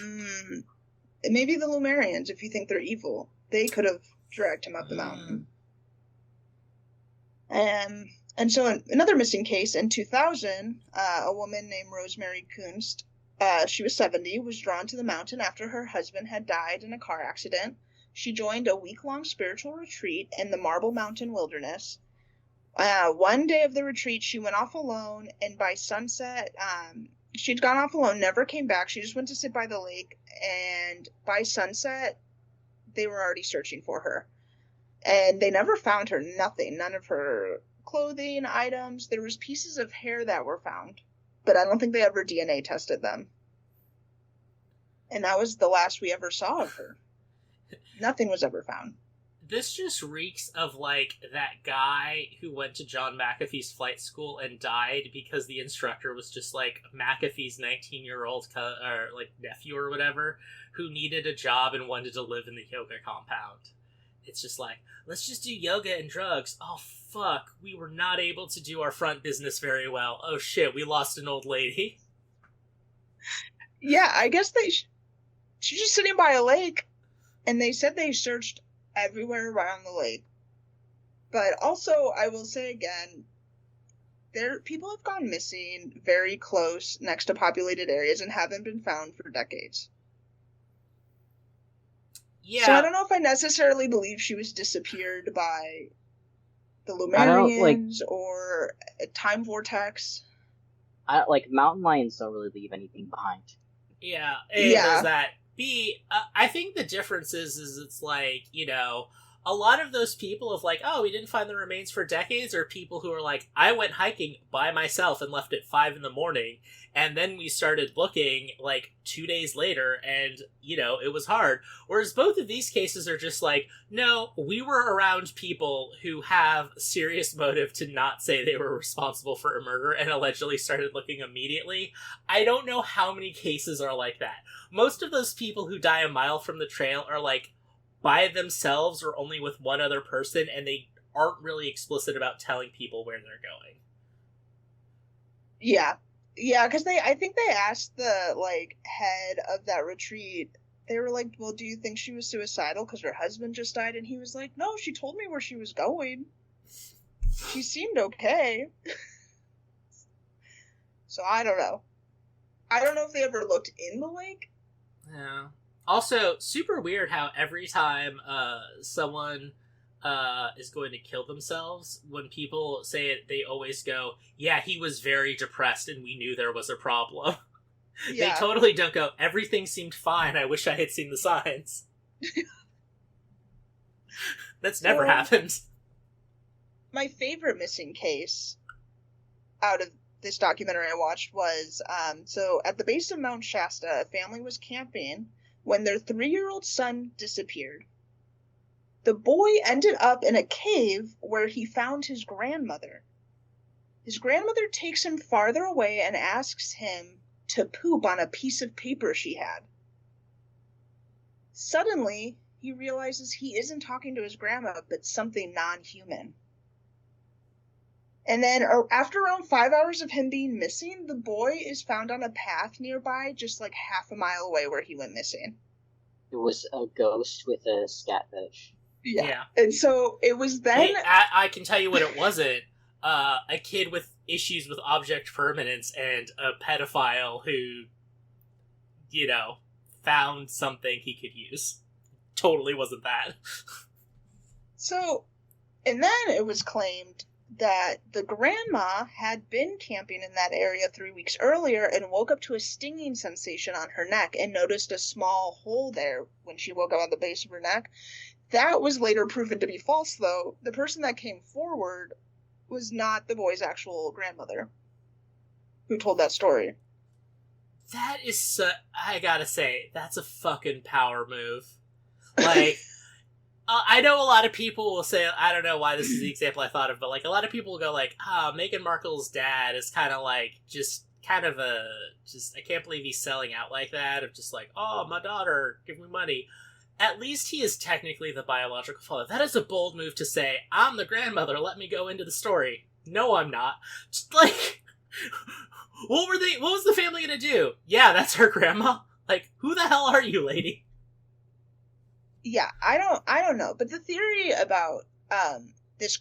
Maybe the Lemurians, if you think they're evil, they could have dragged him up the mountain. And so another missing case in 2000, a woman named Rosemary Kunst, she was 70, was drawn to the mountain after her husband had died in a car accident. She joined a week-long spiritual retreat in the Marble Mountain Wilderness. One day of the retreat, she went off alone, and by sunset, she'd gone off alone, never came back. She just went to sit by the lake, and by sunset, they were already searching for her. And they never found her, nothing, none of her clothing, items. There was pieces of hair that were found, but I don't think they ever DNA tested them. And that was the last we ever saw of her. Nothing was ever found. This just reeks of, like, that guy who went to John McAfee's flight school and died because the instructor was just, like, McAfee's 19-year-old nephew or whatever, who needed a job and wanted to live in the yoga compound. It's just like, let's just do yoga and drugs. Oh, fuck, we were not able to do our front business very well. Oh, shit, we lost an old lady. Yeah, I guess she's just sitting by a lake, and they said they searched everywhere around the lake. But also, I will say again, people have gone missing very close next to populated areas and haven't been found for decades. Yeah. So I don't know if I necessarily believe she was disappeared by the Lemurians or a time vortex. Mountain lions don't really leave anything behind. Yeah, there's that. I think the difference is it's like, you know, a lot of those people of like, oh, we didn't find the remains for decades, are people who are like, I went hiking by myself and left at 5 a.m, and then we started looking like 2 days later, and, you know, it was hard. Whereas both of these cases are just like, no, we were around people who have serious motive to not say they were responsible for a murder and allegedly started looking immediately. I don't know how many cases are like that. Most of those people who die a mile from the trail are like by themselves or only with one other person, and they aren't really explicit about telling people where they're going. Yeah, because I think they asked the, like, head of that retreat, they were like, well, do you think she was suicidal because her husband just died? And he was like, no, she told me where she was going. She seemed okay. So I don't know. I don't know if they ever looked in the lake. Yeah. Also, super weird how every time someone is going to kill themselves, when people say it, they always go, yeah, he was very depressed and we knew there was a problem. Yeah. They totally don't go, everything seemed fine, I wish I had seen the signs. That's never happened. My favorite missing case out of this documentary I watched was, so at the base of Mount Shasta, a family was camping when their 3-year-old son disappeared. The boy ended up in a cave where he found his grandmother. His grandmother takes him farther away and asks him to poop on a piece of paper she had. Suddenly, he realizes he isn't talking to his grandma, but something non-human. And then, after around 5 hours of him being missing, the boy is found on a path nearby, just like half a mile away where he went missing. It was a ghost with a scatfish. Yeah. And so, it was then... Hey, I can tell you what it wasn't. A kid with issues with object permanence and a pedophile who, you know, found something he could use. Totally wasn't that. So, and then it was claimed that the grandma had been camping in that area 3 weeks earlier and woke up to a stinging sensation on her neck and noticed a small hole there when she woke up on the base of her neck. That was later proven to be false, though. The person that came forward was not the boy's actual grandmother who told that story. That is I gotta say, that's a fucking power move. Like, I know a lot of people will say, I don't know why this is the example I thought of, but like a lot of people will go like, Meghan Markle's dad is kind of like just kind of I can't believe he's selling out like that, of just like, oh, my daughter, give me money. At least he is technically the biological father. That is a bold move to say, I'm the grandmother, let me go into the story. No, I'm not. Just like, what was the family gonna do? Yeah, that's her grandma. Like, who the hell are you, lady? Yeah, I don't know, but the theory about this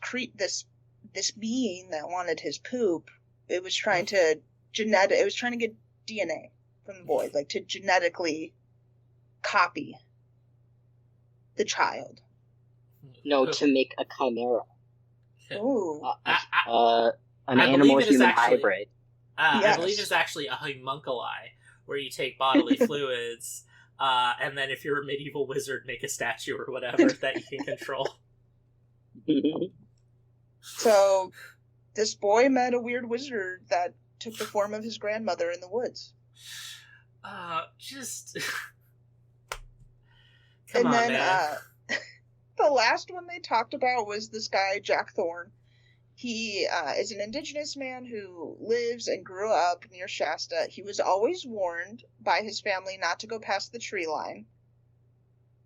being that wanted his poop, it was trying to get DNA from the boy, like to genetically copy the child. No, to make a chimera. Ooh. An animal-human hybrid. Yes. I believe it's actually a homunculi, where you take bodily fluids, and then if you're a medieval wizard, make a statue or whatever that you can control. So, this boy met a weird wizard that took the form of his grandmother in the woods. Just... Come on, man. The last one they talked about was this guy, Jack Thorne. He is an indigenous man who lives and grew up near Shasta. He was always warned by his family not to go past the tree line.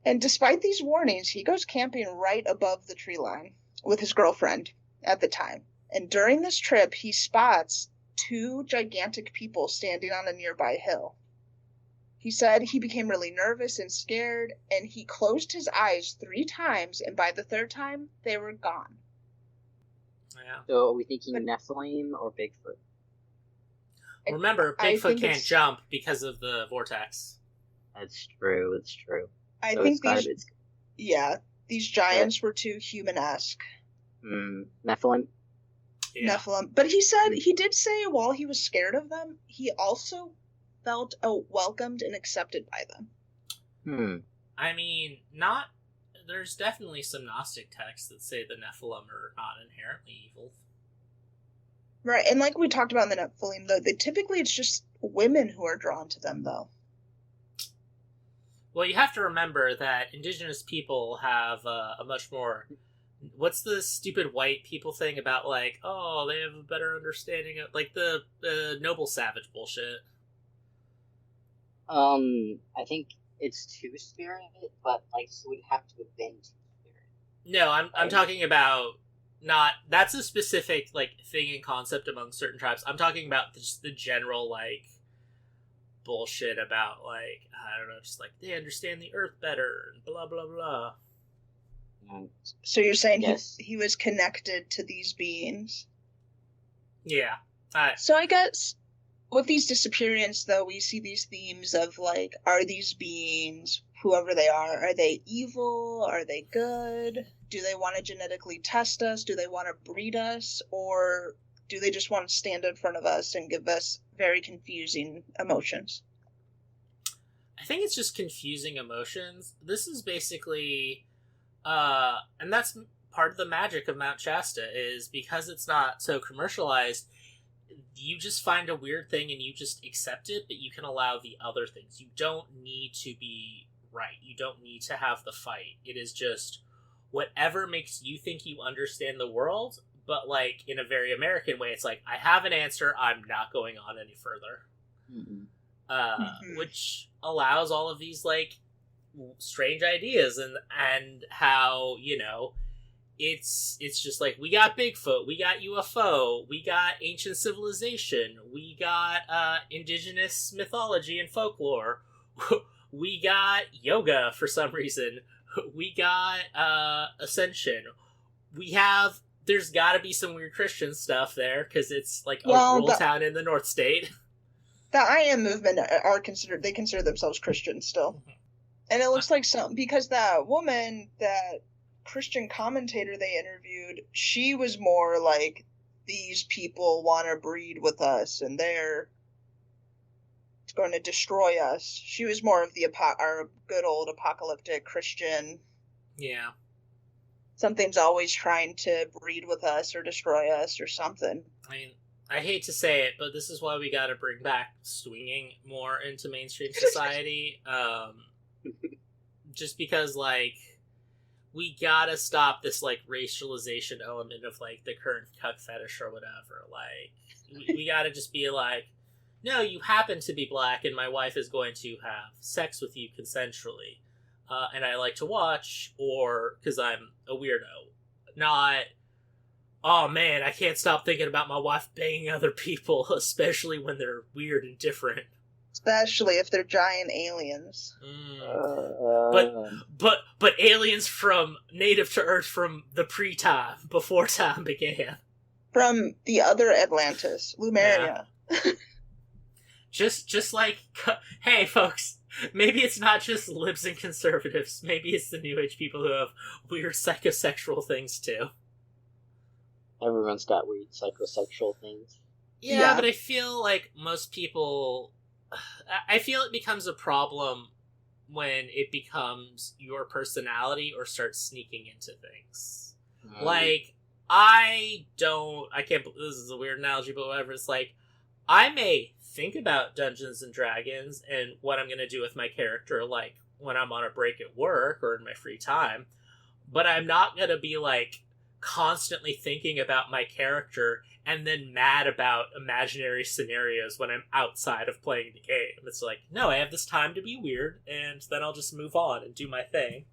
And despite these warnings, he goes camping right above the tree line with his girlfriend at the time. And during this trip, he spots two gigantic people standing on a nearby hill. He said he became really nervous and scared, and he closed his eyes 3 times, and by the 3rd time, they were gone. Yeah. So are we thinking Nephilim or Bigfoot? Remember, Bigfoot can't jump because of the vortex. That's true. I think these giants were too human-esque. Nephilim? Yeah. Nephilim. But he did say while he was scared of them, he also felt welcomed and accepted by them. I mean, there's definitely some Gnostic texts that say the Nephilim are not inherently evil. Right, and like we talked about in the Nephilim, though, typically it's just women who are drawn to them, though. Well, you have to remember that indigenous people have a much more... What's the stupid white people thing about, like, oh, they have a better understanding of... Like, the noble savage bullshit. I think it's two-spirit, but, like, so we'd have to have been two-spirit. No, I'm talking about... Not... That's a specific, like, thing and concept among certain tribes. I'm talking about just the general, like... bullshit about, like, I don't know, just like they understand the earth better and blah blah blah. So you're saying he was connected to these beings? Yeah. So I guess with these disappearances, though, we see these themes of, like, are these beings, whoever they are they evil? Are they good? Do they want to genetically test us? Do they want to breed us? Or do they just want to stand in front of us and give us very confusing emotions? I think it's just confusing emotions. This is basically, and that's part of the magic of Mount Shasta, is because it's not so commercialized, you just find a weird thing and you just accept it, but you can allow the other things. You don't need to be right. You don't need to have the fight. It is just whatever makes you think you understand the world, but, like, in a very American way. It's like, I have an answer, I'm not going on any further. Which allows all of these, like, strange ideas, and how, you know, it's just like, we got Bigfoot, we got UFO, we got ancient civilization, we got indigenous mythology and folklore, we got yoga for some reason, we got ascension, there's gotta be some weird Christian stuff there, because it's like a rural town in the North State. The I Am movement they consider themselves Christians still. And it looks like because that woman, that Christian commentator they interviewed, she was more like, these people want to breed with us, and they're going to destroy us. She was more of our good old apocalyptic Christian. Yeah. Something's always trying to breed with us or destroy us or something. I mean, I hate to say it, but this is why we gotta bring back swinging more into mainstream society. Just because, like, we gotta stop this, like, racialization element of, like, the current cuck fetish or whatever. Like, we gotta just be like, no, you happen to be black, and my wife is going to have sex with you consensually. And I like to watch, or because I'm a weirdo. Not, oh man, I can't stop thinking about my wife banging other people, especially when they're weird and different. Especially if they're giant aliens. But aliens from native to Earth from the pre-time, before time began. From the other Atlantis, Lemuria. Yeah. Just like, hey folks, maybe it's not just libs and conservatives. Maybe it's the New Age people who have weird psychosexual things too. Everyone's got weird psychosexual things. Yeah, but I feel like most people... I feel it becomes a problem when it becomes your personality or starts sneaking into things. Like, I can't... This is a weird analogy, but whatever. It's like, I may think about Dungeons and Dragons and what I'm going to do with my character, like, when I'm on a break at work or in my free time, but I'm not going to be, like, constantly thinking about my character and then mad about imaginary scenarios when I'm outside of playing the game. It's like, no, I have this time to be weird, and then I'll just move on and do my thing.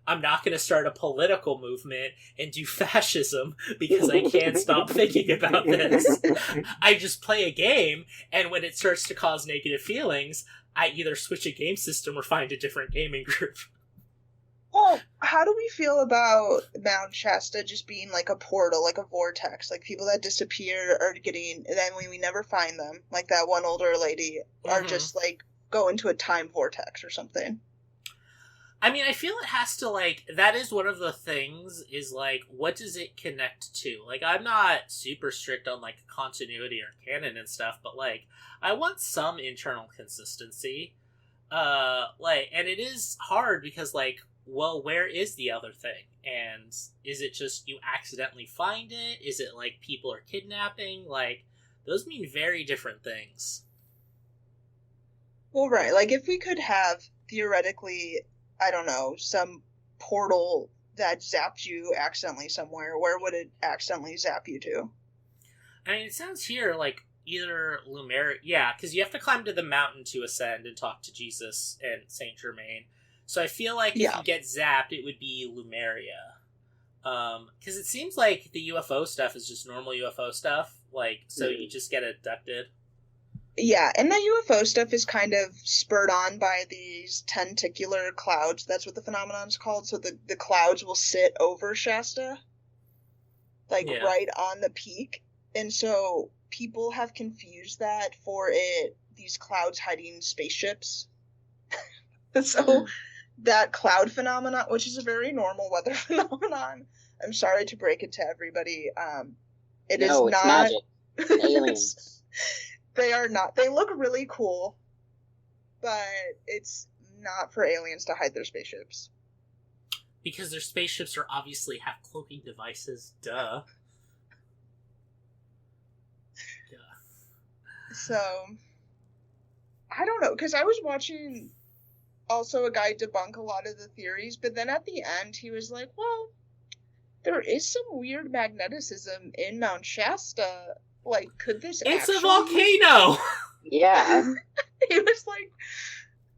I'm not going to start a political movement and do fascism because I can't stop thinking about this. I just play a game, and when it starts to cause negative feelings, I either switch a game system or find a different gaming group. Well, how do we feel about Mount Shasta just being like a portal, like a vortex? Like people that disappear are getting, and then when we never find them, like that one older lady, are just like go into a time vortex or something. I mean, I feel it has to, like, that is one of the things, is, like, what does it connect to? Like, I'm not super strict on, like, continuity or canon and stuff, but, like, I want some internal consistency. And it is hard because, like, well, where is the other thing? And is it just you accidentally find it? Is it, like, people are kidnapping? Like, those mean very different things. Well, right. Like, if we could have, theoretically... I don't know, some portal that zapped you accidentally somewhere, where would it accidentally zap you to? I mean, it sounds here like either Lemuria... Yeah, because you have to climb to the mountain to ascend and talk to Jesus and Saint Germain. So I feel like if you get zapped, it would be Lemuria. Because it seems like the UFO stuff is just normal UFO stuff. Like, so you just get abducted. Yeah, and the UFO stuff is kind of spurred on by these tentacular clouds. That's what the phenomenon's called. So the clouds will sit over Shasta, like right on the peak. And so people have confused that for these clouds hiding spaceships. So that cloud phenomenon, which is a very normal weather phenomenon, I'm sorry to break it to everybody. It's not magic. Aliens. They are not. They look really cool, but it's not for aliens to hide their spaceships. Because their spaceships are obviously have cloaking devices. Duh. So, I don't know, because I was watching also a guy debunk a lot of the theories, but then at the end he was like, well, there is some weird magneticism in Mount Shasta. Like, could this It's a volcano! Yeah. He was like,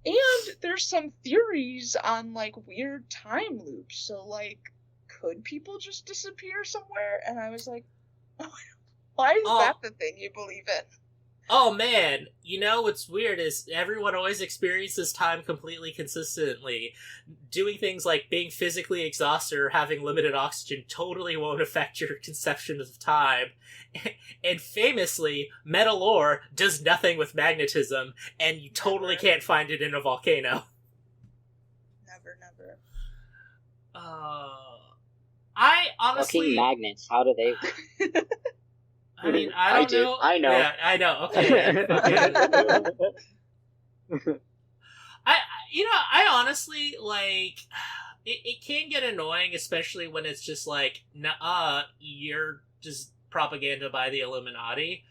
and there's some theories on, like, weird time loops. So, like, could people just disappear somewhere? And I was like, oh, why is that the thing you believe in? Oh, man. You know what's weird is everyone always experiences time completely consistently. Doing things like being physically exhausted or having limited oxygen totally won't affect your conception of time. And famously, metal ore does nothing with magnetism, and you totally can't find it in a volcano. Never. I honestly... Fucking magnets, how do they... I mean, I don't know. I know. Yeah, I know. Okay. I honestly, like, it can get annoying, especially when it's just like, you're just propaganda by the Illuminati.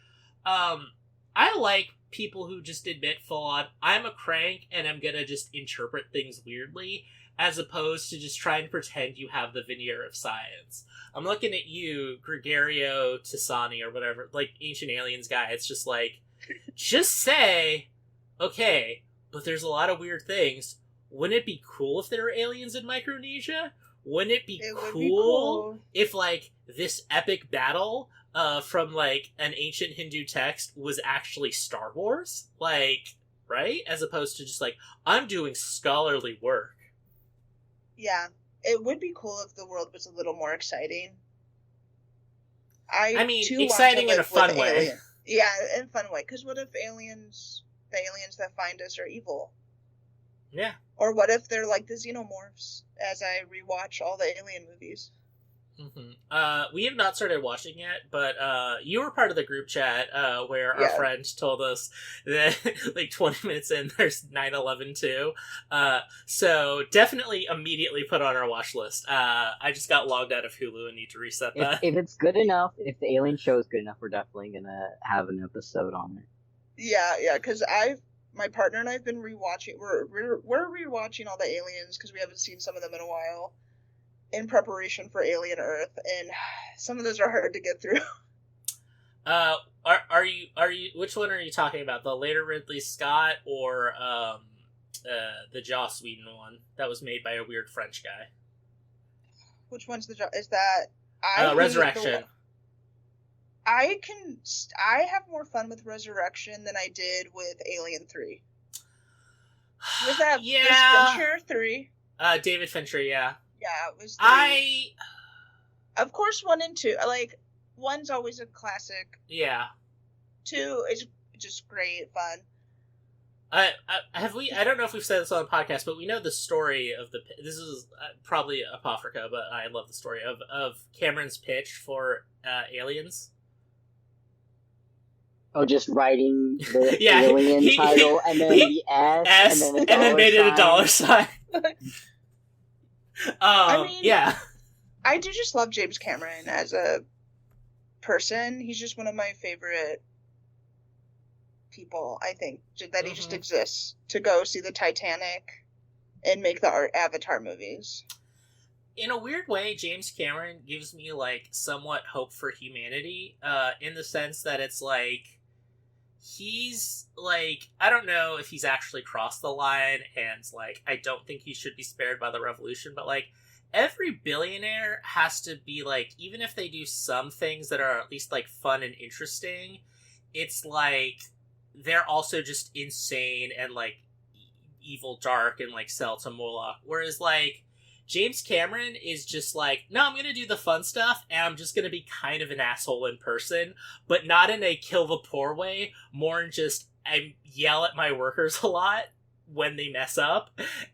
I like people who just admit full on, I'm a crank and I'm gonna just interpret things weirdly. as opposed to just trying to pretend you have the veneer of science. I'm looking at you, Gregorio Tisani, or whatever, like, Ancient Aliens guy. It's just like, just say, okay, but there's a lot of weird things. Wouldn't it be cool if there were aliens in Micronesia? Wouldn't it be cool if, like, this epic battle from, like, an ancient Hindu text was actually Star Wars? Like, right? As opposed to just, like, I'm doing scholarly work. Yeah. It would be cool if the world was a little more exciting. I mean, exciting in a fun way. Yeah, in a fun way. Because what if the aliens that find us are evil? Yeah. Or what if they're like the xenomorphs, as I rewatch all the alien movies? Mm-hmm. We have not started watching yet, but you were part of the group chat where our friend told us that like 20 minutes in, there's 9/11 too. So definitely immediately put on our watch list. I just got logged out of Hulu and need to reset that. If it's good enough, if the alien show is good enough, we're definitely gonna have an episode on it. Yeah, because my partner and I've been rewatching. We're rewatching all the aliens because we haven't seen some of them in a while, in preparation for Alien Earth, and some of those are hard to get through. Are you? Which one are you talking about? The later Ridley Scott or the Joss Whedon one that was made by a weird French guy? Which one's is that? Resurrection. I have more fun with Resurrection than I did with Alien 3. Was that Fincher 3? David Fincher, yeah. Yeah, it was 3. Of course, 1 and 2. Like, 1's always a classic. Yeah. 2 is just great fun. I don't know if we've said this on the podcast, but we know the story of this is probably apocrypha, but I love the story of Cameron's pitch for Aliens. Oh, just writing the alien title and then the S and then made it a dollar sign. I mean, yeah. I do just love James Cameron as a person. He's just one of my favorite people, I think, that he just exists to go see the Titanic and make the Avatar movies. In a weird way, James Cameron gives me, like, somewhat hope for humanity, in the sense that it's, like, he's, like, I don't know if he's actually crossed the line, and, like, I don't think he should be spared by the revolution, but, like, every billionaire has to be, like, even if they do some things that are at least, like, fun and interesting, it's, like, they're also just insane and, like, evil, dark, and, like, sell to Moloch. Whereas, like, James Cameron is just like, no, I'm gonna do the fun stuff, and I'm just gonna be kind of an asshole in person, but not in a kill the poor way, more in just, I yell at my workers a lot when they mess up,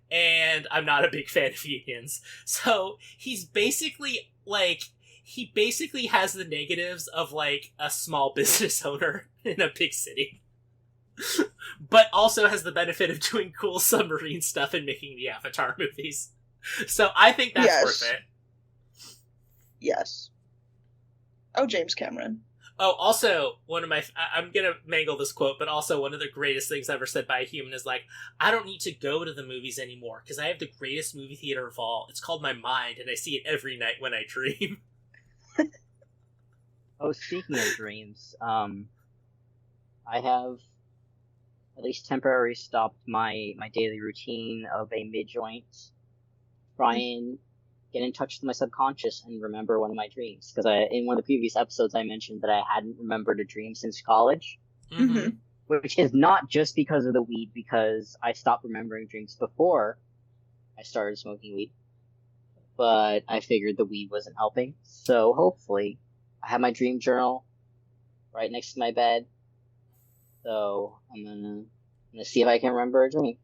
and I'm not a big fan of unions. So, he's basically, like, he basically has the negatives of, like, a small business owner in a big city. But also has the benefit of doing cool submarine stuff and making the Avatar movies. So I think that's worth it. Yes. Oh, James Cameron. Oh, also, I'm gonna mangle this quote, but also one of the greatest things ever said by a human is like, I don't need to go to the movies anymore, because I have the greatest movie theater of all. It's called my mind, and I see it every night when I dream. Oh, speaking of dreams, I have at least temporarily stopped my daily routine of a mid-joint. Try and get in touch with my subconscious and remember one of my dreams. Because in one of the previous episodes, I mentioned that I hadn't remembered a dream since college. Mm-hmm. Which is not just because of the weed, because I stopped remembering dreams before I started smoking weed. But I figured the weed wasn't helping. So hopefully, I have my dream journal right next to my bed. So I'm gonna see if I can remember a dream.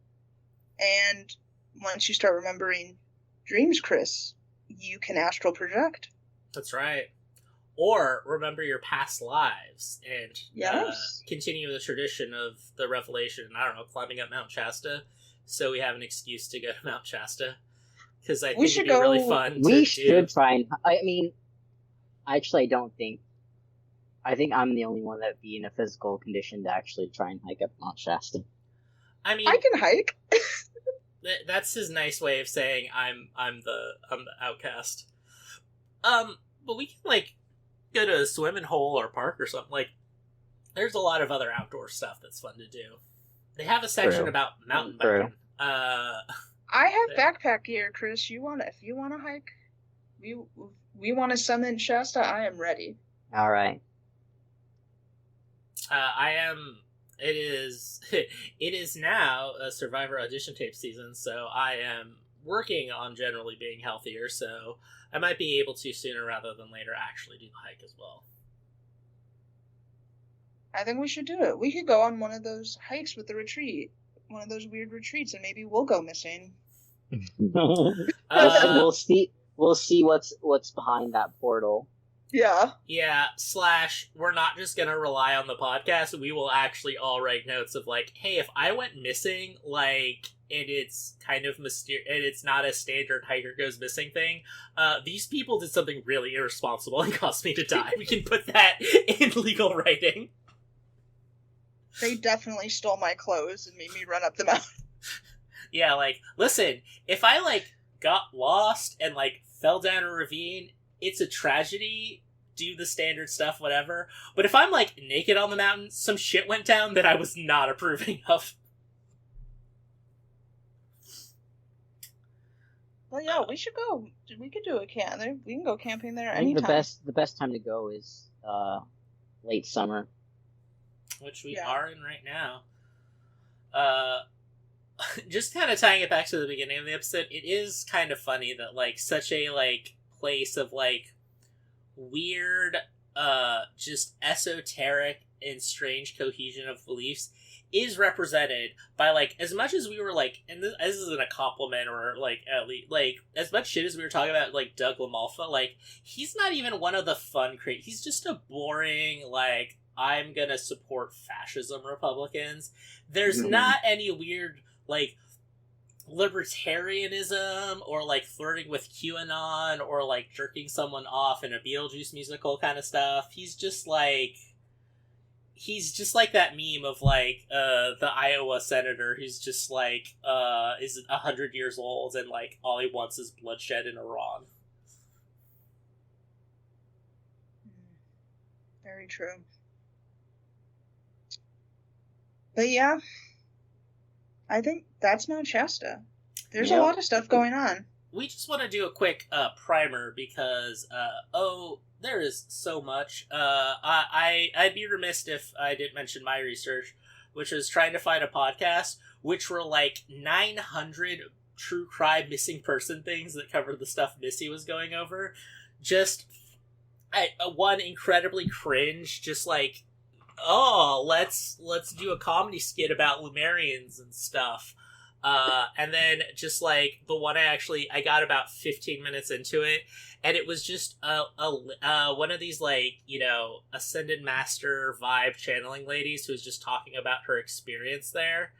And once you start remembering dreams, Chris, you can astral project. That's right. Or remember your past lives and continue the tradition of the revelation, I don't know, climbing up Mount Shasta, so we have an excuse to go to Mount Shasta. Because I think it'd be really fun We should try and... I mean, actually, I think I'm the only one that would be in a physical condition to actually try and hike up Mount Shasta. I mean... I can hike. That's his nice way of saying I'm the outcast. But we can like go to a swimming hole or park or something. Like, there's a lot of other outdoor stuff that's fun to do. They have a section True. about mountain True. biking. I have backpack gear, Chris. If you want to hike, we want to summon Shasta. I am ready. All right. I am. It is. It is now a Survivor audition tape season, so I am working on generally being healthier. So I might be able to sooner rather than later actually do the hike as well. I think we should do it. We could go on one of those hikes with the retreat, one of those weird retreats, and maybe we'll go missing. We'll see. We'll see what's behind that portal. Yeah. Yeah. / we're not just gonna rely on the podcast. We will actually all write notes of like, hey, if I went missing, like, and it's kind of mysterious, and it's not a standard hiker goes missing thing. These people did something really irresponsible and caused me to die. We can put that in legal writing. They definitely stole my clothes and made me run up the mountain. Yeah, like, listen, if I, like, got lost and, like, fell down a ravine, it's a tragedy, do the standard stuff, whatever. But if I'm, like, naked on the mountain, some shit went down that I was not approving of. Well, yeah, we should go. We could do a camp. We can go camping there I think anytime. the best time to go is late summer. Which we are in right now. Just kind of tying it back to the beginning of the episode, it is kind of funny that, like, such a, like, place of, like, weird, just esoteric and strange cohesion of beliefs is represented by, like, as much as we were, like, and this isn't a compliment or, like, at least, like, as much shit as we were talking about, like, Doug LaMalfa, like, he's not even one of the fun he's just a boring, like, I'm gonna support fascism Republicans. There's not any weird, like, libertarianism or, like, flirting with QAnon or, like, jerking someone off in a Beetlejuice musical kind of stuff. He's just like that meme of, like, the Iowa senator who's just, like, is 100 years old and, like, all he wants is bloodshed in Iran. Very true. But yeah, I think that's Mount Shasta. There's a lot of stuff going on. We just want to do a quick primer because, there is so much. I'd be remiss if I didn't mention my research, which was trying to find a podcast, which were like 900 true crime missing person things that covered the stuff Missy was going over. Just one incredibly cringe, just like, oh, let's do a comedy skit about Lemurians and stuff. And then just like the one I got about 15 minutes into it, and it was just one of these, like, you know, Ascended Master vibe channeling ladies who was just talking about her experience there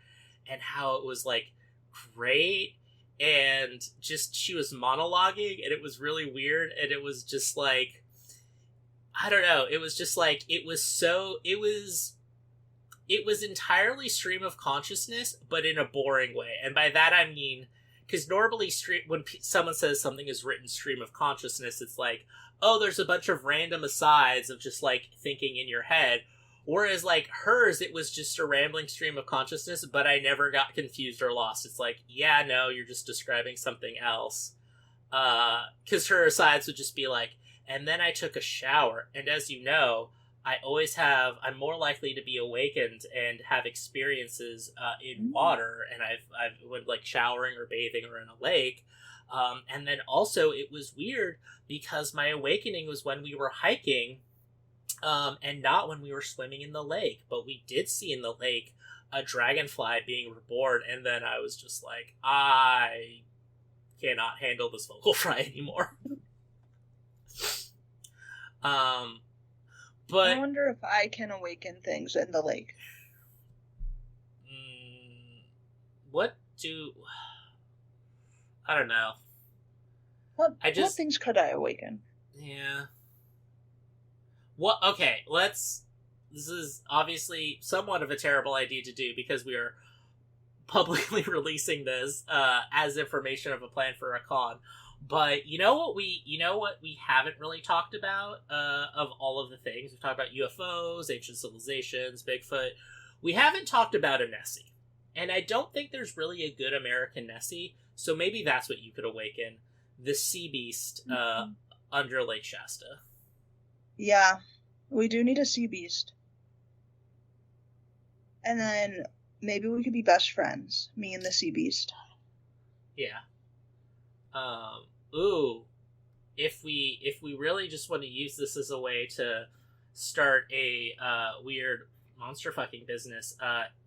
and how it was, like, great, and just she was monologuing and it was really weird, and it was just like, I don't know, it was just like, it was entirely stream of consciousness, but in a boring way. And by that I mean, because normally when someone says something is written stream of consciousness, it's like, oh, there's a bunch of random asides of just, like, thinking in your head. Whereas, like, hers, it was just a rambling stream of consciousness, but I never got confused or lost. It's like, yeah, no, you're just describing something else. Because her asides would just be like, and then I took a shower, and as you know, I'm more likely to be awakened and have experiences in water, and I've went, like, showering or bathing or in a lake. And then also it was weird because my awakening was when we were hiking, and not when we were swimming in the lake. But we did see in the lake a dragonfly being reborn, and then I was just like, I cannot handle this vocal fry anymore. But I wonder if I can awaken things in the lake. I don't know. What things could I awaken? Yeah. Okay, this is obviously somewhat of a terrible idea to do because we are publicly releasing this as information of a plan for a con. But you know what we haven't really talked about of all of the things we've talked about: UFOs, ancient civilizations, Bigfoot. We haven't talked about a Nessie, and I don't think there's really a good American Nessie. So maybe that's what you could awaken: the sea beast under Lake Shasta. Yeah, we do need a sea beast. And then maybe we could be best friends, me and the sea beast. Yeah. If we really just want to use this as a way to start a weird monster fucking business,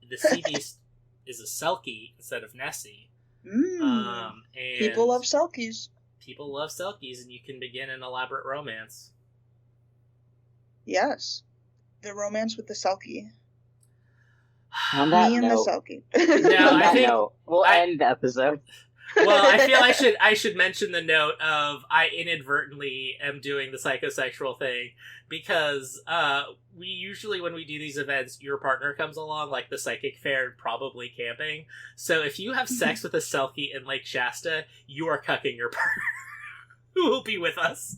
the sea beast is a Selkie instead of Nessie. And people love Selkies. People love Selkies, and you can begin an elaborate romance. Yes, the romance with the Selkie. On that me and note, the Selkie. No, on I that think note, we'll end the episode. Well, I feel I should mention the note of I inadvertently am doing the psychosexual thing because we usually, when we do these events, your partner comes along, like the psychic fair, probably camping. So if you have sex with a Selkie in Lake Shasta, you are cucking your partner who will be with us.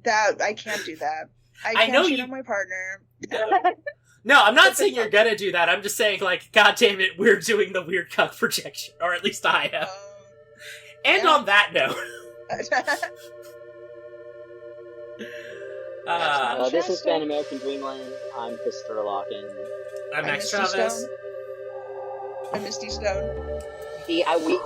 That I can't do that. I can't cheat on my partner. No, I'm not saying you're gonna do that. I'm just saying, like, god damn it, we're doing the weird cuck projection. Or at least I am. And on that note... this has been American Dreamland. I'm Christopher Locken. I'm Max Chavez. I'm Misty Stone. See, we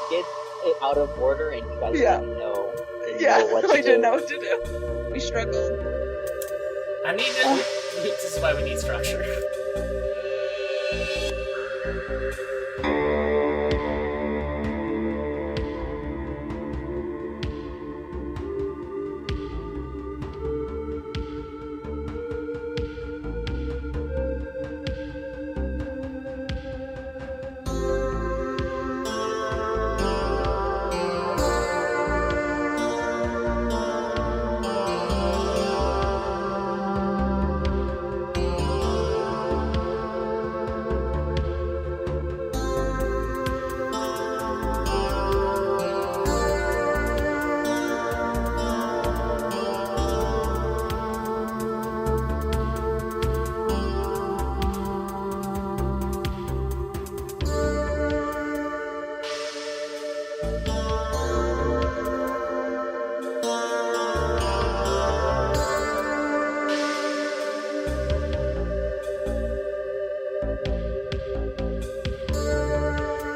did it out of order, and you guys didn't know. We didn't know what to do. We struggled. This is why we need structure.